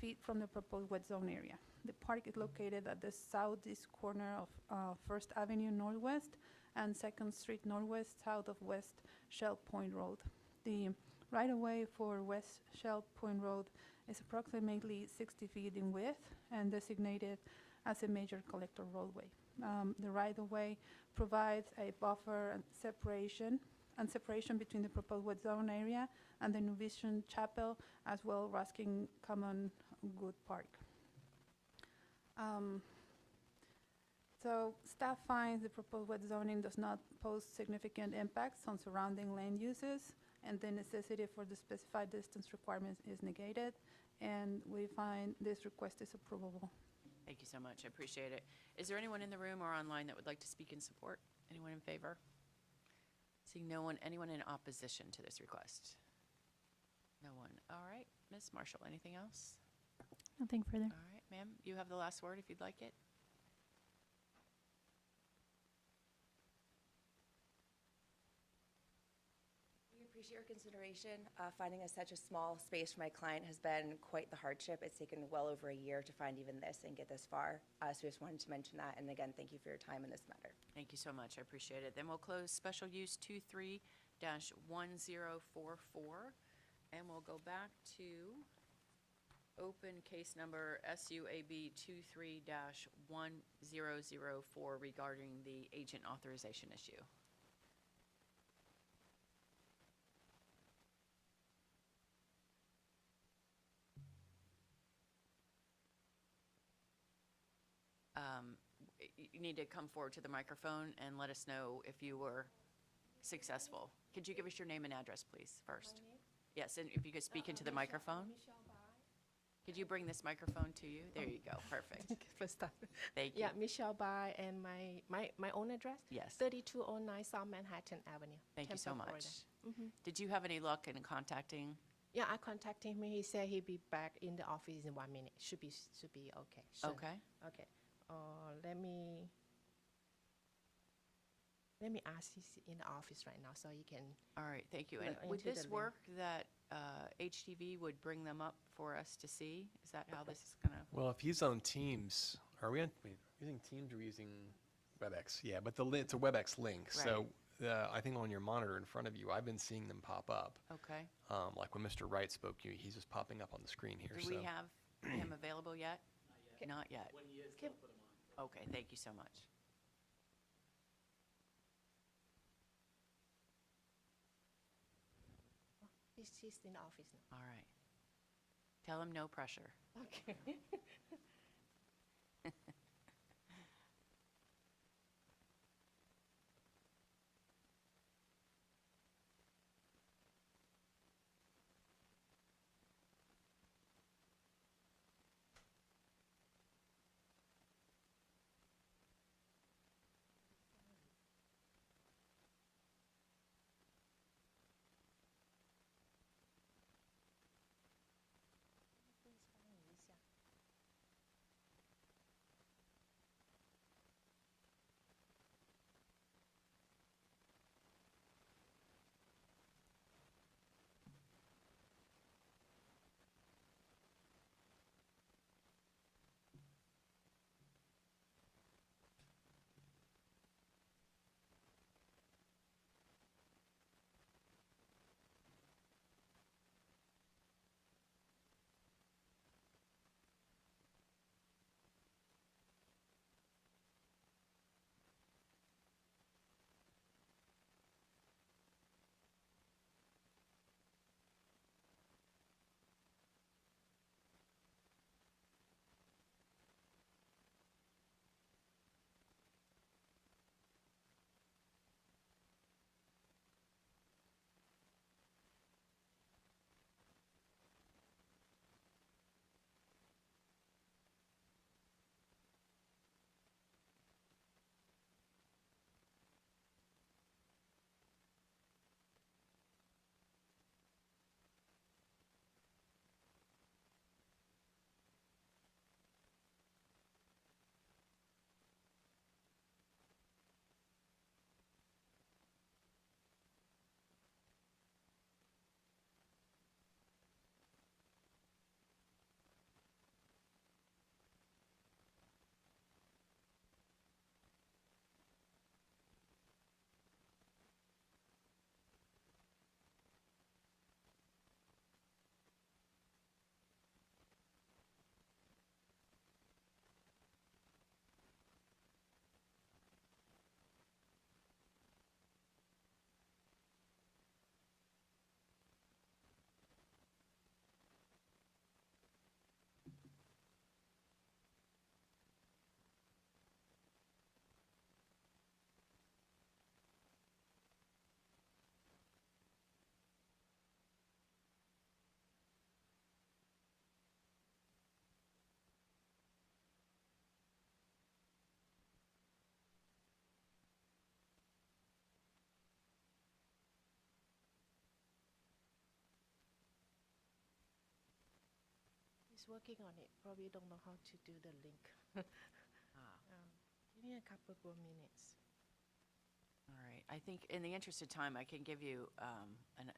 C: feet from the proposed wet zone area. The park is located at the southeast corner of 1st Avenue Northwest and 2nd Street Northwest, south of West Shell Point Road. The right-of-way for West Shell Point Road is approximately 60 feet in width and designated as a major collector roadway. The right-of-way provides a buffer and separation between the proposed wet zone area and the New Vision Chapel, as well as Ruskin Commonwood Park. So staff finds the proposed wet zoning does not pose significant impacts on surrounding land uses, and the necessity for the specified distance requirements is negated, and we find this request is approvable.
E: Thank you so much. I appreciate it. Is there anyone in the room or online that would like to speak in support? Anyone in favor? Seeing no one, anyone in opposition to this request? No one. All right. Ms. Marshall, anything else?
F: Nothing further.
E: All right, ma'am, you have the last word if you'd like it.
A: We appreciate your consideration. Finding such a small space for my client has been quite the hardship. It's taken well over a year to find even this and get this far. So we just wanted to mention that. And again, thank you for your time in this matter.
E: Thank you so much. I appreciate it. Then we'll close special use 23-1044, and we'll go back to open case number SUAB 23-1004 regarding the agent authorization issue. You need to come forward to the microphone and let us know if you were successful. Could you give us your name and address, please, first? Yes, and if you could speak into the microphone. Could you bring this microphone to you? There you go. Perfect.
D: First time.
E: Thank you.
D: Yeah, Michelle Bai, and my own address?
E: Yes.
D: 3209 South Manhattan Avenue.
E: Thank you so
D: Tampa,
E: much.
D: Florida.
E: Did you have any luck in contacting?
D: Yeah, I contacted him. He said he'd be back in the office in 1 minute. Should be okay. Soon.
E: Okay.
D: Okay. Let me ask. He's in the office right now, so you can.
E: All right, thank you.
D: look
E: And would
D: into the
E: this
D: link.
E: work that HTV would bring them up for us to see? Is that how this is gonna?
G: Well, if he's on Teams, are we using Teams or are we using WebEx? Yeah, but it's a WebEx link. So I think on your monitor in front of you, I've been seeing them pop up.
E: Okay.
G: Like when Mr. Wright spoke to you, he's just popping up on the screen here.
E: Do we have him available yet? Not yet. When he is, they'll put him on. Okay, thank you so much.
D: He's in the office now.
E: All right. Tell him no pressure.
D: Okay. He's working on it. Probably don't know how to do the link. Give me a couple more minutes.
E: All right. I think in the interest of time, I can give you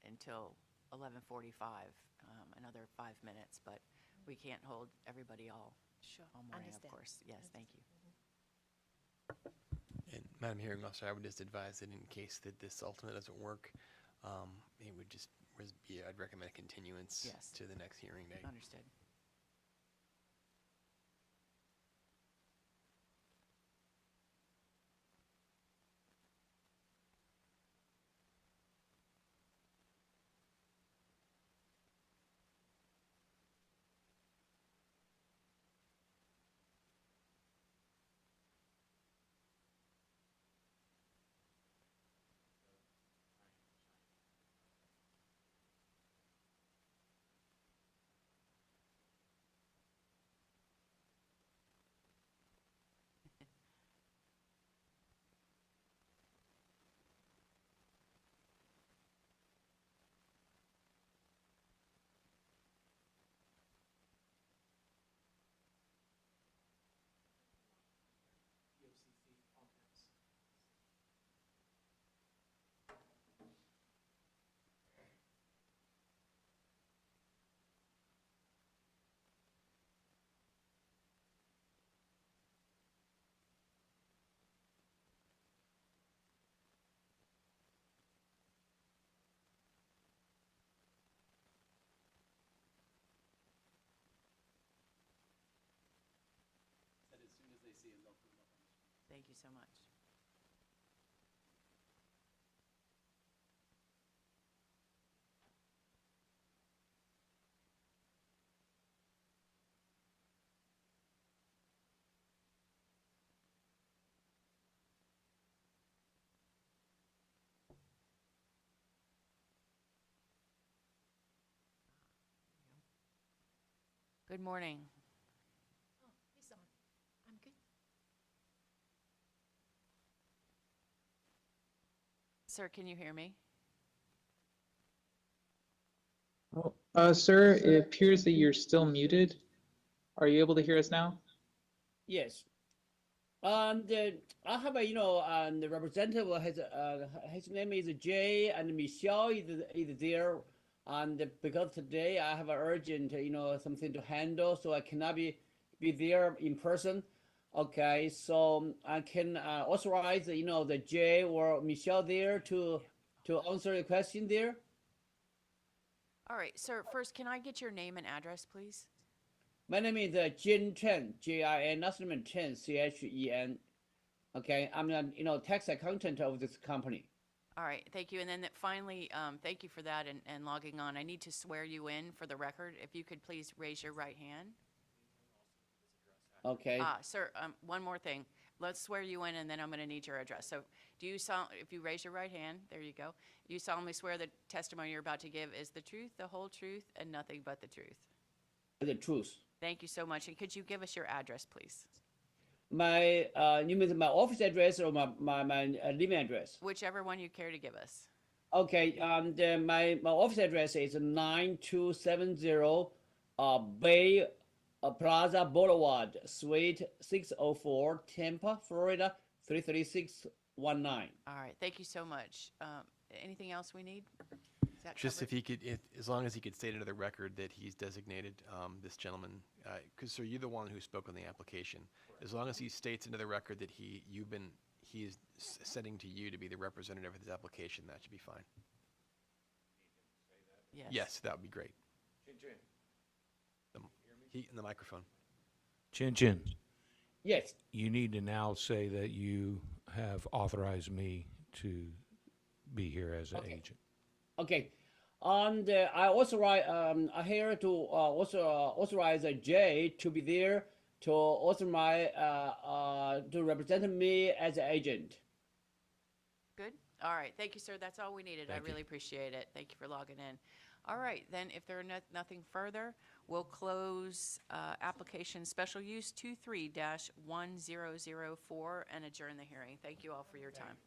E: until 11:45, another 5 minutes, but we can't hold everybody all morning, of
D: Understand.
E: course. Yes, thank you.
G: And Madam Hearing Officer, I would just advise that in case that this ultimate doesn't work, it would just be, I'd recommend a continuance
E: Yes.
G: to the next hearing date.
E: Understood. Thank you so much. Good morning.
D: Oh, it's on. I'm good.
E: Sir, can you hear me?
H: Sir, it appears that you're still muted. Are you able to hear us now?
I: Yes. I have a, the representative has, his name is Jay, and Michelle is there. And because today I have an urgent, something to handle, so I cannot be there in person. Okay, so I can authorize, the Jay or Michelle there to answer the question there.
E: All right, sir, first, can I get your name and address, please?
I: My name is Jin Chen, Jin, last name Chen, Chen. Okay, I'm a, tax accountant of this company.
E: All right, thank you. And then finally, thank you for that and logging on. I need to swear you in for the record. If you could please raise your right hand.
I: Okay.
E: Sir, one more thing. Let's swear you in, and then I'm going to need your address. So if you raise your right hand, there you go. You solemnly swear the testimony you're about to give is the truth, the whole truth, and nothing but the truth.
I: The truth.
E: Thank you so much. And could you give us your address, please?
I: My, you mean my office address or my living address?
E: Whichever one you care to give us.
I: Okay, my office address is 9270 Bay Plaza Boulevard, Suite 604, Tampa, Florida 33619.
E: All right, thank you so much. Anything else we need? Is that
G: Just
E: covered?
G: if he could, as long as he could state into the record that he's designated this gentleman, because sir, you're the one who spoke on the application. As long as he states into the record that he is setting to you to be the representative of his application, that should be fine.
E: Yes.
G: Yes, that would be great. In the microphone.
U: Chin.
I: Yes.
U: You need to now say that you have authorized me to be here as an agent.
I: Okay, and I authorize I here to authorize Jay to be there to authorize to represent me as an agent.
E: Good. All right. Thank you, sir. That's all we needed.
U: Thank
E: I really appreciate it. Thank you for logging in. All right. Then if there are nothing further, we'll close application special use 23-1004 and adjourn the hearing. Thank you all for your time.